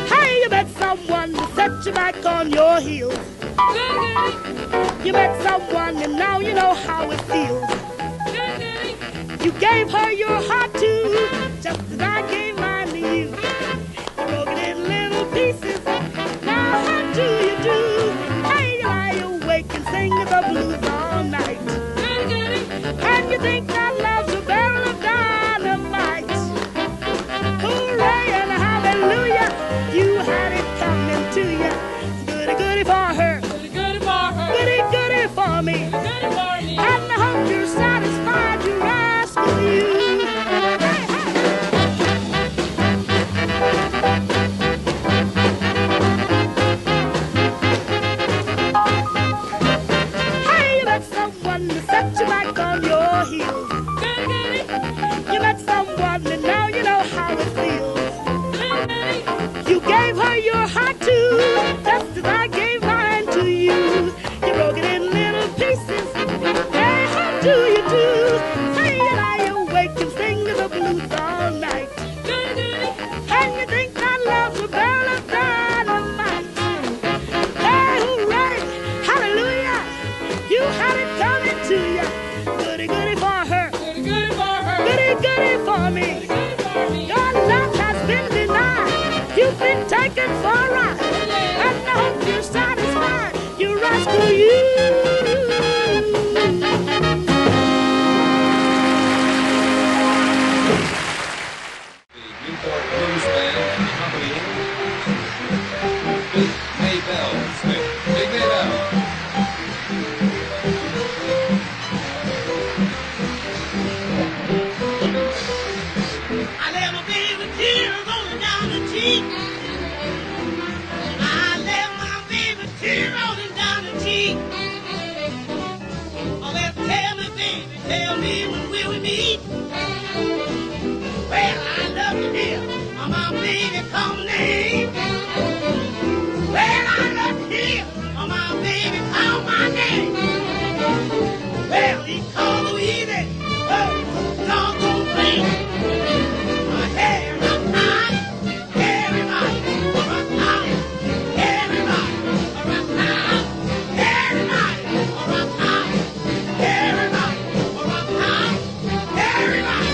Hey, you met someone to set you back on your heels. You met someone and now you know how it feels. You gave her your heart too, just as I gave mine to you. You broke it in little pieces. Now how do you do? Hey, you lie awake and sing the blues all night. And you think that love's a barrel of dynamite. Hooray and hallelujah, you had it coming to you. Goody goody for her, goody goody for her, goody goody for me, goody for me. And I hope you're satisfied, you rascal you. Hey, hey. meet? Oh, well, tell me, baby, tell me when will we meet? Well, I love to hear my baby call my name. Well, I love to hear my baby call my name. Well, he called Louise, oh, doggone thing. Hey, rock time, everybody, rock time, everybody, rock time, everybody, rock time, everybody, rock time, everybody,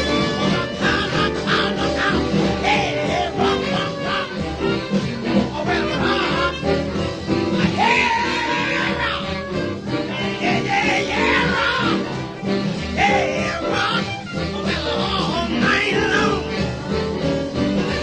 rock time, rock time, rock time, hey, rock, rock, rock. Oh, well, rock, hey, rock, yeah, yeah, yeah, rock, hey, rock, oh, well, all night long.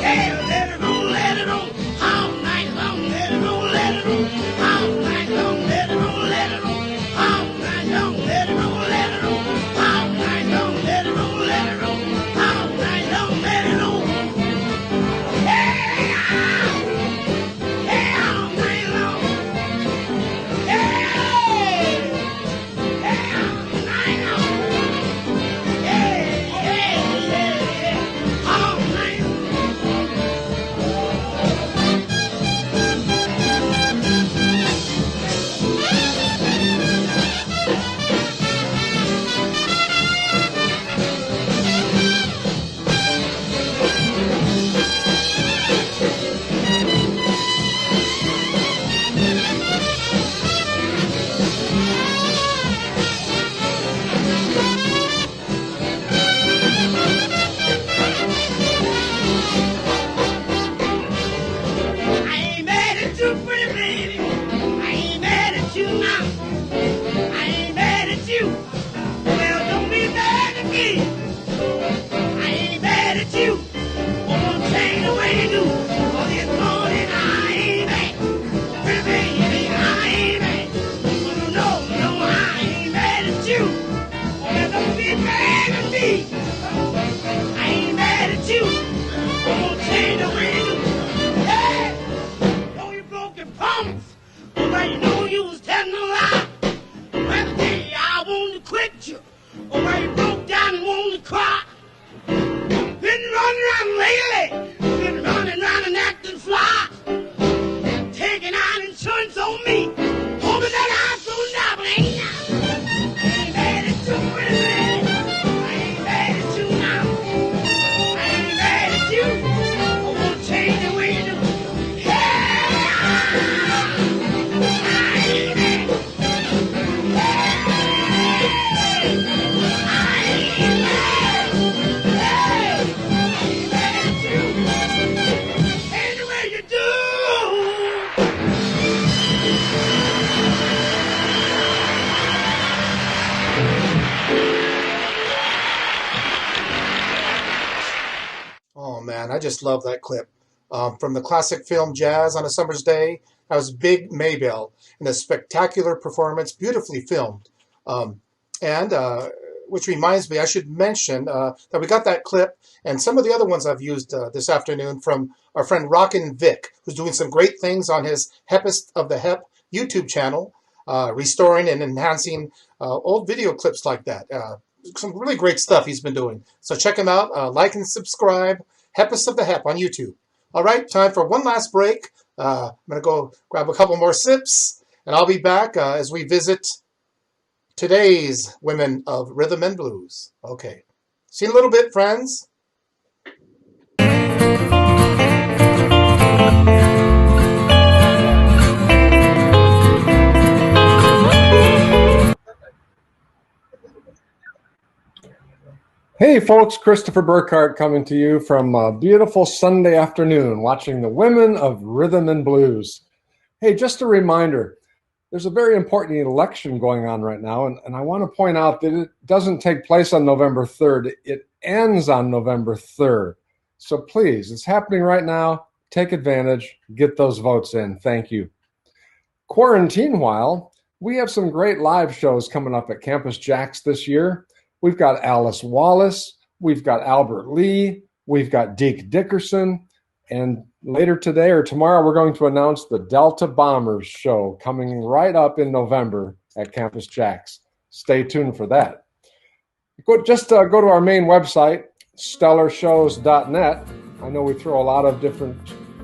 Hey, let it roll, let it roll, all night long, let it roll, let it roll, all night long, let it roll, let it roll, all night long, let it roll, let it roll, all night long, let it roll, let it roll, all night long, let it roll. Hey, all night long. Hey, all night long. Yeah, all night long. I ain't mad at you, pretty baby. I ain't mad at you now. I ain't mad at you. Well, don't be mad at me. I ain't mad at you. Won't change the way you do. For this morning I ain't mad. Pretty baby, I ain't mad. Oh, no, I ain't mad at you. Well, don't be mad at me. I ain't mad at you. Won't change the way you do. Hey! Know you broke your promise, but you know you was telling a lie. Well, the day I wanted to quit you, or where you broke down and wanted to cry. Been running around lately, been running around and acting fly. Taking out insurance on me, hoping that I'm so now, but ain't now. Ain't mad at you, pretty baby. I ain't mad at you now. I ain't mad at you. I won't change the way you do. Oh man, I just love that clip. From the classic film Jazz on a Summer's Day, that was Big Maybelle in a spectacular performance, beautifully filmed. And which reminds me, I should mention that we got that clip and some of the other ones I've used this afternoon from our friend Rockin' Vic, who's doing some great things on his Hepest of the Hep YouTube channel, restoring and enhancing old video clips like that. Some really great stuff he's been doing. So check him out, like and subscribe, Hepest of the Hep on YouTube. All right, time for one last break. I'm going to go grab a couple more sips, and I'll be back as we visit today's women of rhythm and blues. Okay. See you in a little bit, friends. Hey folks, Christopher Burkhardt coming to you from a beautiful Sunday afternoon, watching the women of rhythm and blues. Hey, just a reminder, there's a very important election going on right now, and I want to point out that it doesn't take place on November 3rd. It ends on November 3rd. So please, it's happening right now. Take advantage. Get those votes in. Thank you. Quarantine while, we have some great live shows coming up at Campus Jax this year. We've got Alice Wallace, we've got Albert Lee, we've got Deke Dickerson, and later today or tomorrow, we're going to announce the Delta Bombers show coming right up in November at Campus Jax. Stay tuned for that. Go to our main website, stellarshows.net. I know we throw a lot of different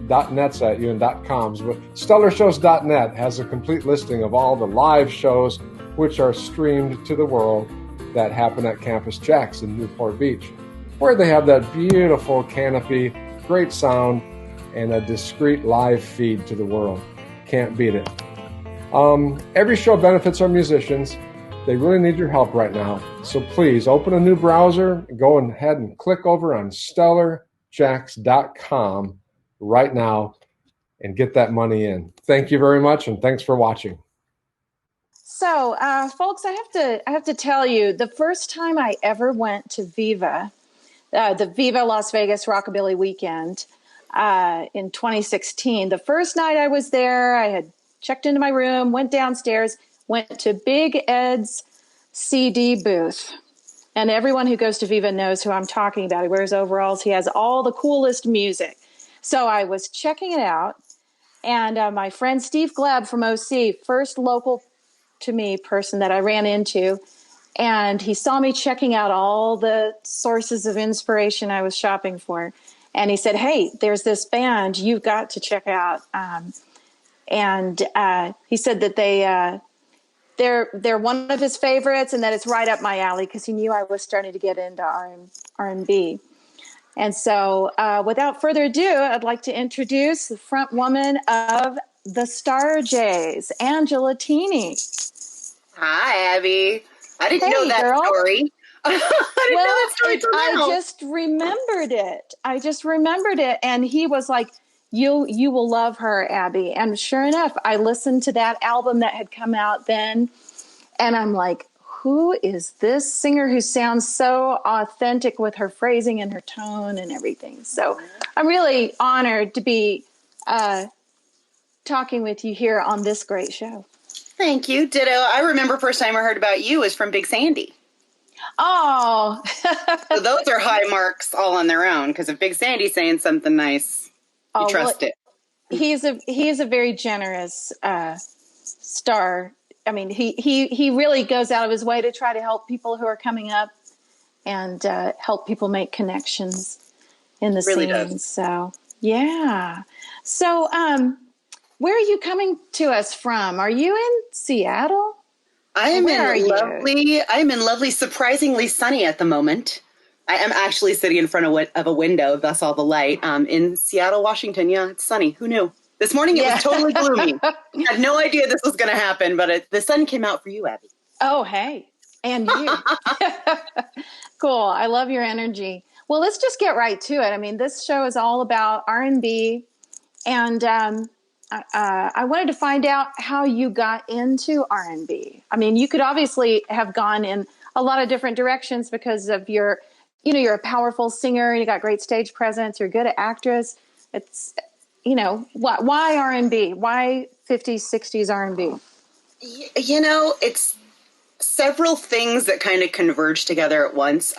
.nets at you and .coms, but stellarshows.net has a complete listing of all the live shows which are streamed to the world that happen at Campus Jax in Newport Beach, where they have that beautiful canopy, great sound, and a discreet live feed to the world. Can't beat it. Every show benefits our musicians. They really need your help right now. So please open a new browser, go ahead and click over on stellarjax.com right now and get that money in. Thank you very much, and thanks for watching. So, folks, I have to tell you, the first time I ever went to Viva, the Viva Las Vegas Rockabilly Weekend in 2016, the first night I was there, I had checked into my room, went downstairs, went to Big Ed's CD booth. And everyone who goes to Viva knows who I'm talking about. He wears overalls. He has all the coolest music. So I was checking it out. And my friend Steve Gleb from OC, first local to me person that I ran into. And he saw me checking out all the sources of inspiration I was shopping for. And he said, hey, there's this band you've got to check out. And he said that they're one of his favorites and that it's right up my alley because he knew I was starting to get into R&B. And so without further ado, I'd like to introduce the front woman of the Star Jays, Angela Teeny. Hi, Abby. I didn't know that story. I didn't know that story till now. I just remembered it. And he was like, you will love her, Abby. And sure enough, I listened to that album that had come out then. And I'm like, who is this singer who sounds so authentic with her phrasing and her tone and everything? So I'm really honored to be talking with you here on this great show. Thank you. Ditto. I remember first time I heard about you was from Big Sandy. Oh. So those are high marks all on their own, because if Big Sandy's saying something nice, you trust it. He's a very generous star. I mean, he really goes out of his way to try to help people who are coming up and help people make connections in the scene. Does. So, yeah. So, where are you coming to us from? Are you in Seattle? I am in lovely, surprisingly sunny at the moment. I am actually sitting in front of a window, thus all the light, in Seattle, Washington. Yeah, it's sunny. Who knew? This morning it was totally gloomy. I had no idea this was going to happen, but the sun came out for you, Abby. Oh, hey. And you. Cool. I love your energy. Well, let's just get right to it. I mean, this show is all about R&B, and I wanted to find out how you got into R&B. I mean, you could obviously have gone in a lot of different directions because of you're a powerful singer, you got great stage presence, you're good at actress. It's, why R&B? Why 50s, 60s R&B? It's several things that kind of converge together at once.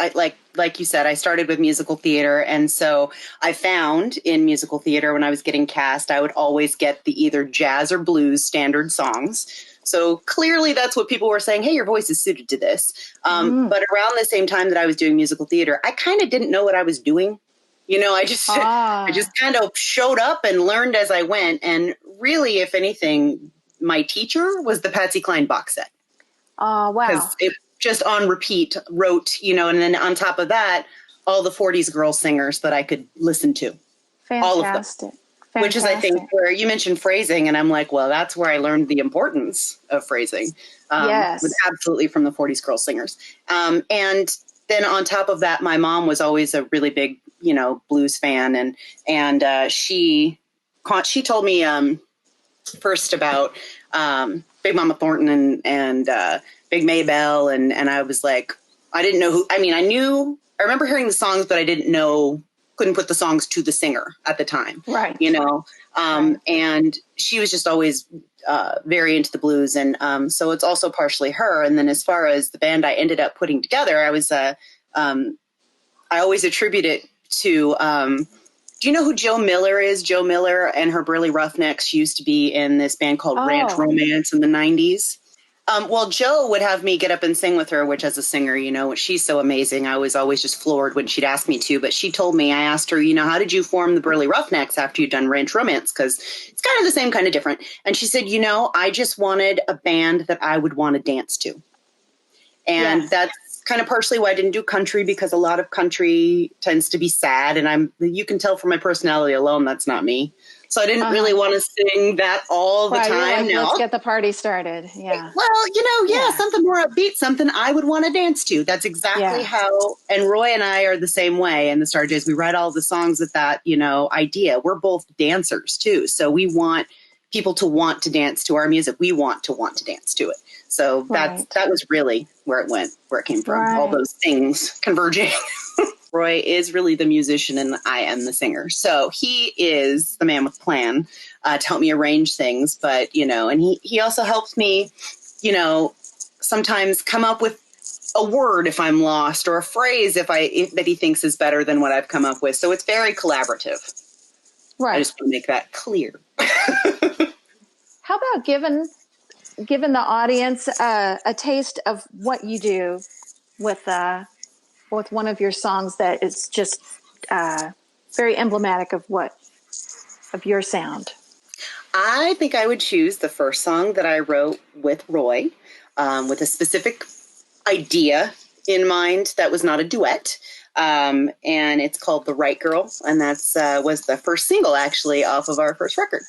Like you said, I started with musical theater. And so I found in musical theater, when I was getting cast, I would always get the either jazz or blues standard songs. So clearly that's what people were saying. Hey, your voice is suited to this. But around the same time that I was doing musical theater, I kind of didn't know what I was doing. I just kind of showed up and learned as I went. And really, if anything, my teacher was the Patsy Cline box set. Oh, wow. Because it just on repeat wrote, and then on top of that, all the 40s girl singers that I could listen to. Fantastic. All of them. Which is, I think, where you mentioned phrasing, and I'm like, well, that's where I learned the importance of phrasing. Yes. Was absolutely from the 40s girl singers. And then on top of that, my mom was always a really big, blues fan, and she told me first about Big Mama Thornton and Big Maybelle, and I was like, I didn't know who. I mean, I remember hearing the songs, but I couldn't put the songs to the singer at the time. Right. And she was just always very into the blues. And so it's also partially her. And then as far as the band I ended up putting together, I always attribute it to Do you know who Joe Miller is? Joe Miller and her Burley Roughnecks used to be in this band called Ranch Romance in the 90s. Well, Joe would have me get up and sing with her, which as a singer, you know, she's so amazing. I was always just floored when she'd ask me to. But she told me, I asked her, you know, how did you form the Burley Roughnecks after you'd done Ranch Romance? Because it's kind of the same, kind of different. And she said, you know, I just wanted a band that I would want to dance to. And that's kind of partially why I didn't do country, because a lot of country tends to be sad. And you can tell from my personality alone, that's not me. So I didn't really want to sing that all the time. Like, let's get the party started. Yeah. Well, you know, something more upbeat, something I would want to dance to. That's exactly how, and Roy and I are the same way in the Starjays. We write all the songs with that, you know, idea. We're both dancers too. So we want people to want to dance to our music. We want to dance to it. So that was really where it went, where it came from. All those things converging. Roy is really the musician and I am the singer. So he is the man with the plan to help me arrange things. But, you know, and he also helps me, you know, sometimes come up with a word if I'm lost, or a phrase that he thinks is better than what I've come up with. So it's very collaborative. Right. I just want to make that clear. How about giving the audience a taste of what you do with one of your songs that is just very emblematic of your sound? I think I would choose the first song that I wrote with Roy, with a specific idea in mind that was not a duet. And it's called The Right Girl. And that's was the first single, actually, off of our first record.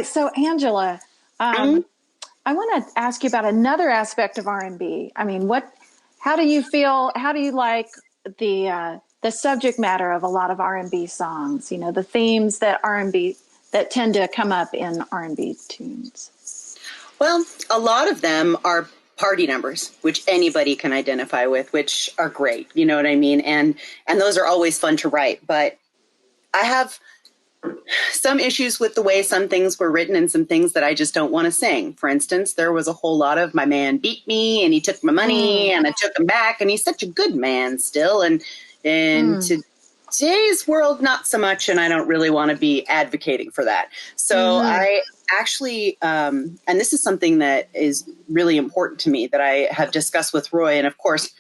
So Angela, I want to ask you about another aspect of R&B. I mean, how do you feel? How do you like the subject matter of a lot of R&B songs? You know, the themes that tend to come up in R&B tunes. Well, a lot of them are party numbers, which anybody can identify with, which are great. You know what I mean? And those are always fun to write. But I have some issues with the way some things were written and some things that I just don't want to sing. For instance, there was a whole lot of my man beat me and he took my money and I took him back, and he's such a good man still. And in today's world, not so much. And I don't really want to be advocating for that. So I actually, and this is something that is really important to me that I have discussed with Roy. And of course,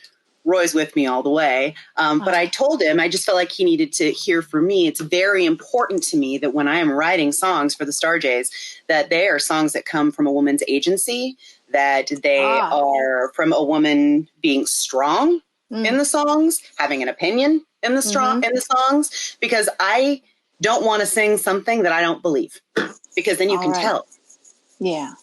Roy's with me all the way. But I told him, I just felt like he needed to hear from me. It's very important to me that when I am writing songs for the Starjays, that they are songs that come from a woman's agency, that they are from a woman being strong, in the songs, having an opinion in the in the songs, because I don't want to sing something that I don't believe, because then you can tell. Yeah.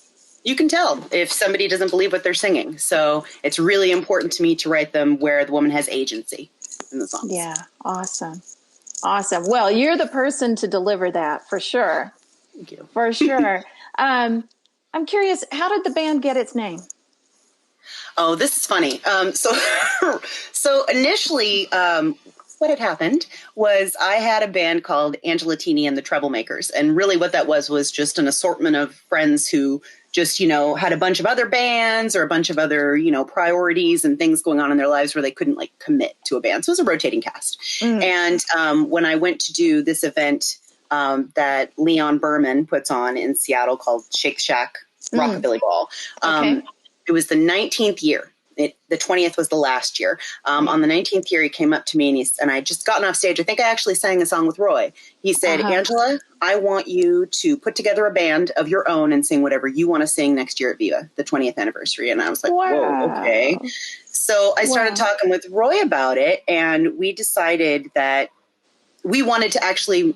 You can tell if somebody doesn't believe what they're singing. So it's really important to me to write them where the woman has agency in the songs. Yeah. Awesome. Awesome. Well, you're the person to deliver that for sure. Thank you. For sure. I'm curious, how did the band get its name? Oh, this is funny. So initially, what had happened was I had a band called Angela Teeny and the Troublemakers. And really what that was just an assortment of friends who just, had a bunch of other bands or a bunch of other, priorities and things going on in their lives where they couldn't like commit to a band. So it was a rotating cast. And when I went to do this event that Leon Berman puts on in Seattle called Shake Shack Rockabilly Ball, it was the 19th year. The 20th was the last year. On the 19th year, he came up to me and I had just gotten off stage. I think I actually sang a song with Roy. He said, Angela, I want you to put together a band of your own and sing whatever you want to sing next year at Viva, the 20th anniversary. And I was like, whoa, okay. So I started talking with Roy about it, and we decided that we wanted to actually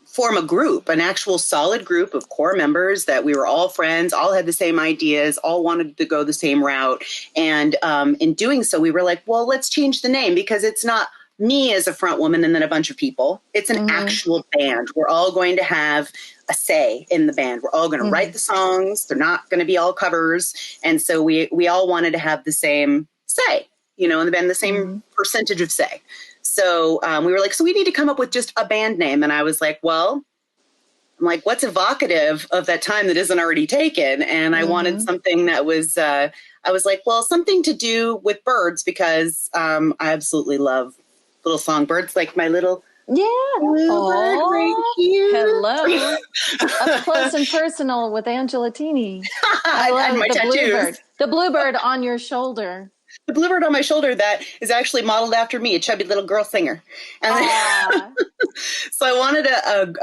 form a group, an actual solid group of core members that we were all friends, all had the same ideas, all wanted to go the same route. And in doing so, we were like, well, let's change the name, because it's not me as a front woman and then a bunch of people. It's an actual band. We're all going to have a say in the band. We're all going to write the songs. They're not going to be all covers. And so we all wanted to have the same say, in the band, the same percentage of say. So we were like, so we need to come up with just a band name. And I was like, what's evocative of that time that isn't already taken? And I wanted something that was, I was like, well, something to do with birds, because I absolutely love little songbirds, like my little bluebird right here. Hello. Up close and personal with Angela Teeny. I love my the tattoos. bluebird. The bluebird on your shoulder. The bluebird on my shoulder that is actually modeled after me, a chubby little girl singer. And so I wanted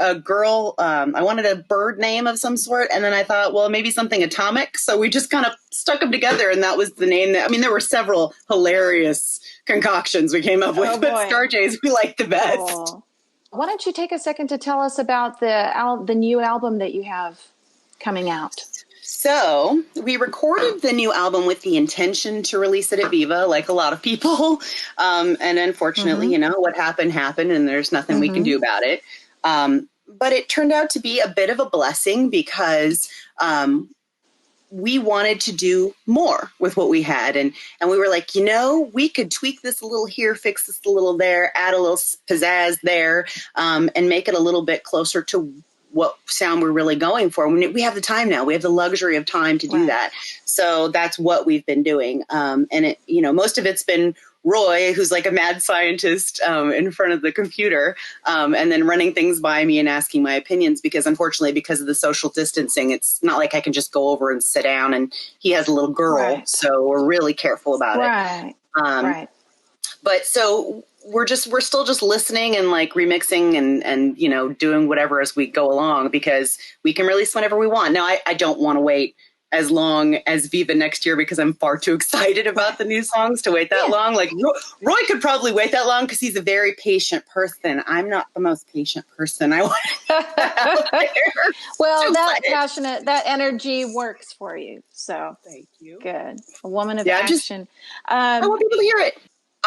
a girl, I wanted a bird name of some sort. And then I thought, well, maybe something atomic. So we just kind of stuck them together. And that was the name there were several hilarious concoctions we came up with, but Starjays we liked the best. Cool. Why don't you take a second to tell us about the new album that you have coming out? So we recorded the new album with the intention to release it at Viva, like a lot of people. And unfortunately, what happened, and there's nothing we can do about it. But it turned out to be a bit of a blessing, because we wanted to do more with what we had. And we were like, we could tweak this a little here, fix this a little there, add a little pizzazz there, and make it a little bit closer to what sound we're really going for. We have the time now. We have the luxury of time to do that. So that's what we've been doing. And it, most of it's been Roy, who's like a mad scientist in front of the computer, and then running things by me and asking my opinions, because unfortunately, because of the social distancing, it's not like I can just go over and sit down, and he has a little girl. So we're really careful about it. But so we're still just listening and like remixing and doing whatever as we go along, because we can release whenever we want. Now, I don't want to wait as long as Viva next year, because I'm far too excited about the new songs to wait that long. Like Roy could probably wait that long because he's a very patient person. I'm not the most patient person. I want Well, that passionate, that energy works for you. So thank you. Good. A woman of action. I want people to hear it.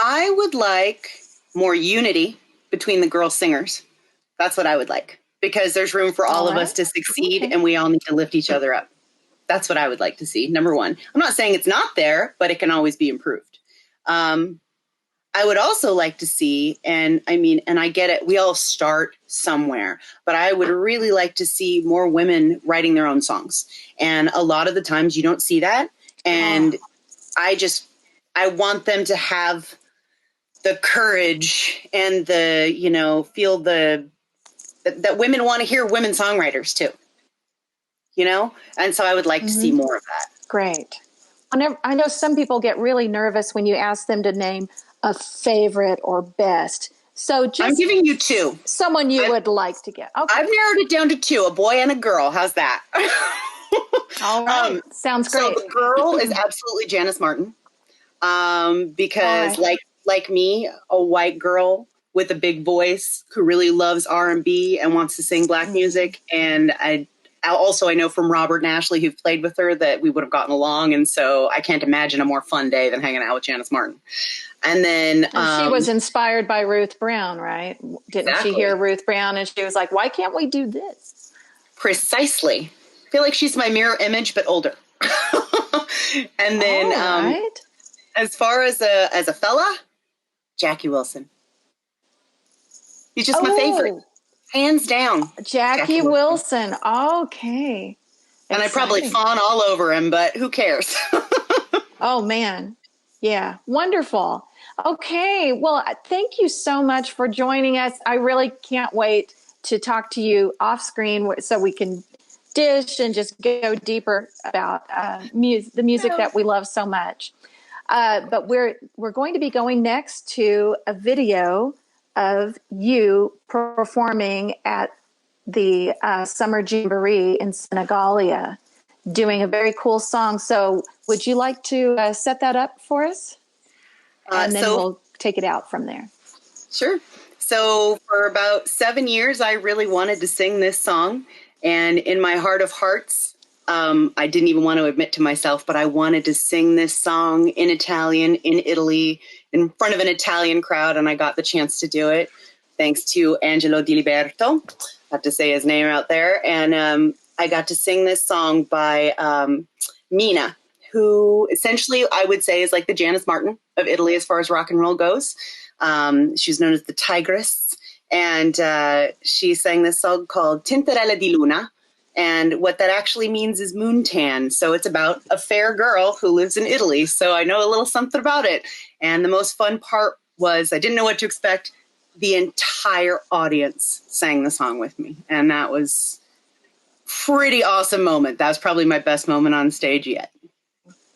I would like more unity between the girl singers. That's what I would like, because there's room for all of us to succeed, and we all need to lift each other up. That's what I would like to see. Number one. I'm not saying it's not there, but it can always be improved. I would also like to see, and I get it, we all start somewhere, but I would really like to see more women writing their own songs. And a lot of the times you don't see that. And I want them to have the courage and feel that women want to hear women songwriters too. And so I would like to see more of that. Great. I know some people get really nervous when you ask them to name a favorite or best. So I'm giving you two. Someone you would like to get. Okay. I've narrowed it down to two, a boy and a girl. How's that? All right. Sounds great. So the girl is absolutely Janice Martin. because like me, a white girl with a big voice who really loves R&B and wants to sing black music. And I know from Robert and Ashley, who've played with her, that we would have gotten along. And so I can't imagine a more fun day than hanging out with Janice Martin. And then she was inspired by Ruth Brown, right? Didn't Exactly. she hear Ruth Brown and she was like, why can't we do this? Precisely. I feel like she's my mirror image, but older. And then as far as a fella, Jackie Wilson. He's just my favorite. Hands down. Jackie Wilson. Okay. And I probably fawn all over him, but who cares? Oh, man. Yeah. Wonderful. Okay. Well, thank you so much for joining us. I really can't wait to talk to you off screen so we can dish and just go deeper about the music that we love so much. But we're going to be going next to a video of you performing at the Summer Jamboree in Senegalia, doing a very cool song. So would you like to set that up for us? And then we'll take it out from there. Sure. So for about 7 years, I really wanted to sing this song. And in my heart of hearts, I didn't even want to admit to myself, but I wanted to sing this song in Italian, in Italy, in front of an Italian crowd. And I got the chance to do it thanks to Angelo Di Liberto. I have to say his name out there. And I got to sing this song by Mina, who essentially I would say is like the Janice Martin of Italy as far as rock and roll goes. She's known as the Tigress. And she sang this song called Tintarella di Luna. And what that actually means is moon tan. So it's about a fair girl who lives in Italy. So I know a little something about it. And the most fun part was I didn't know what to expect. The entire audience sang the song with me. And that was pretty awesome moment. That was probably my best moment on stage yet.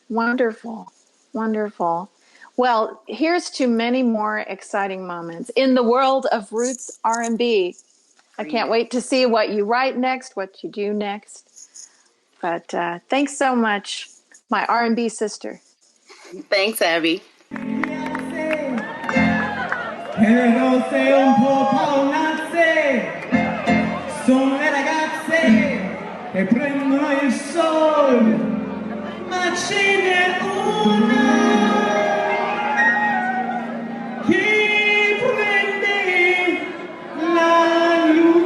Wonderful. Wonderful. Well, here's to many more exciting moments in the world of roots R&B. I can't wait to see what you write next, what you do next. But thanks so much, my R&B sister. Thanks, Abby. Però sei un po' paonazze, sono le ragazze che prendono il sole, ma ce n'è una che prende la luna.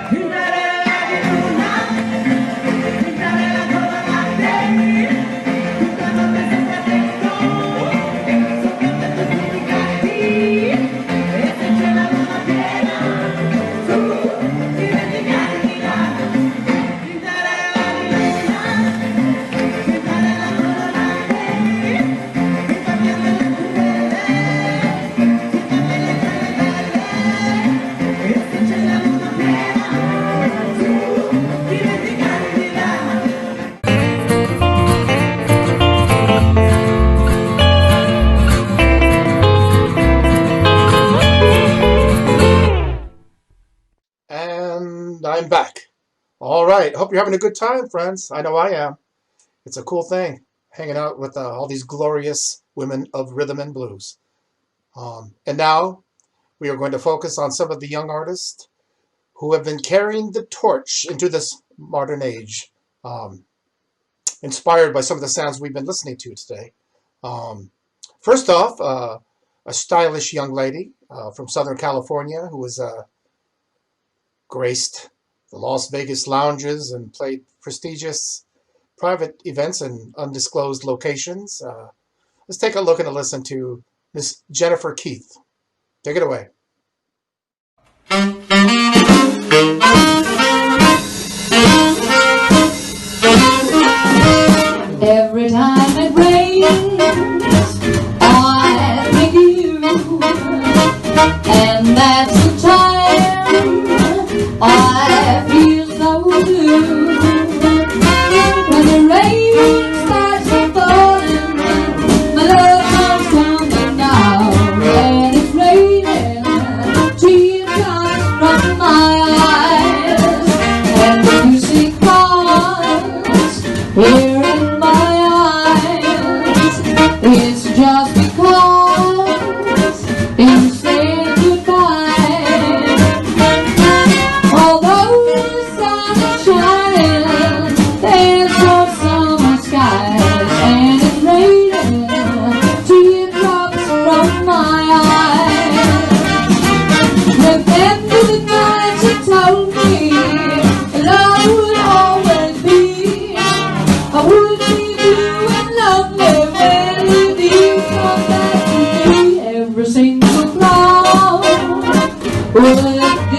Tintarella di luna, tintarella come la te, tutta notte senza tetto, sopra tetto tutti gatti, e se c'è la luna piena, su, dimenticati di là. Tintarella di luna, tintarella come la te, tutta piena le cupele, tutta belle belle belle, e se c'è la luna piena, su, dimenticati di là. And I'm back. All right. Hope you're having a good time, friends. I know I am. It's a cool thing, hanging out with all these glorious women of rhythm and blues. And now we are going to focus on some of the young artists who have been carrying the torch into this modern age, inspired by some of the sounds we've been listening to today. First off, a stylish young lady from Southern California who was graced the Las Vegas lounges and played prestigious private events in undisclosed locations. Let's take a look and a listen to Miss Jennifer Keith. Take it away. Every time it rains, I think of you, and that's the time I feel so blue. When the rain starts falling, my love comes coming down, and it's raining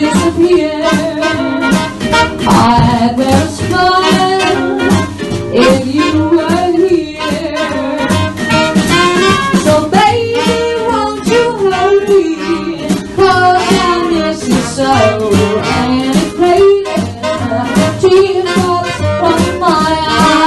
disappear. I'd wear a smile if you were here. So baby, won't you hurry, 'cause I miss you so. And it's raining teardrops from my eyes.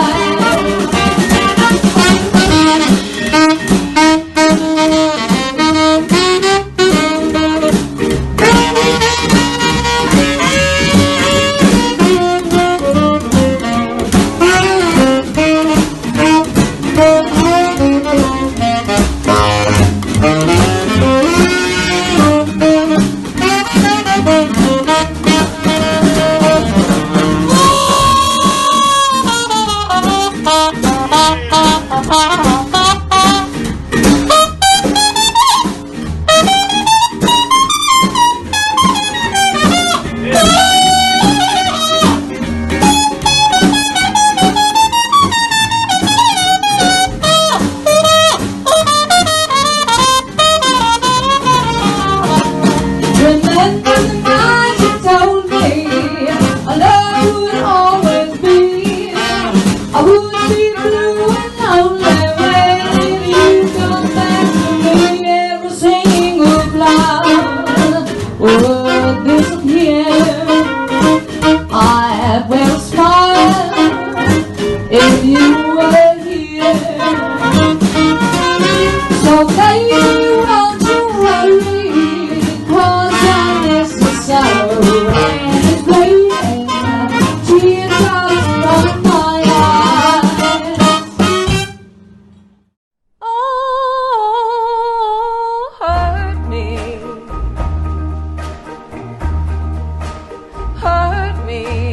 Remember the night you told me our love would always be. I would be blue and lonely when you come back to me. Every single cloud would disappear. I'd wear a smile if you were here. So baby, won't you hurry, 'cause I miss you so. And it's raining teardrops from my eyes. Oh, hurt me,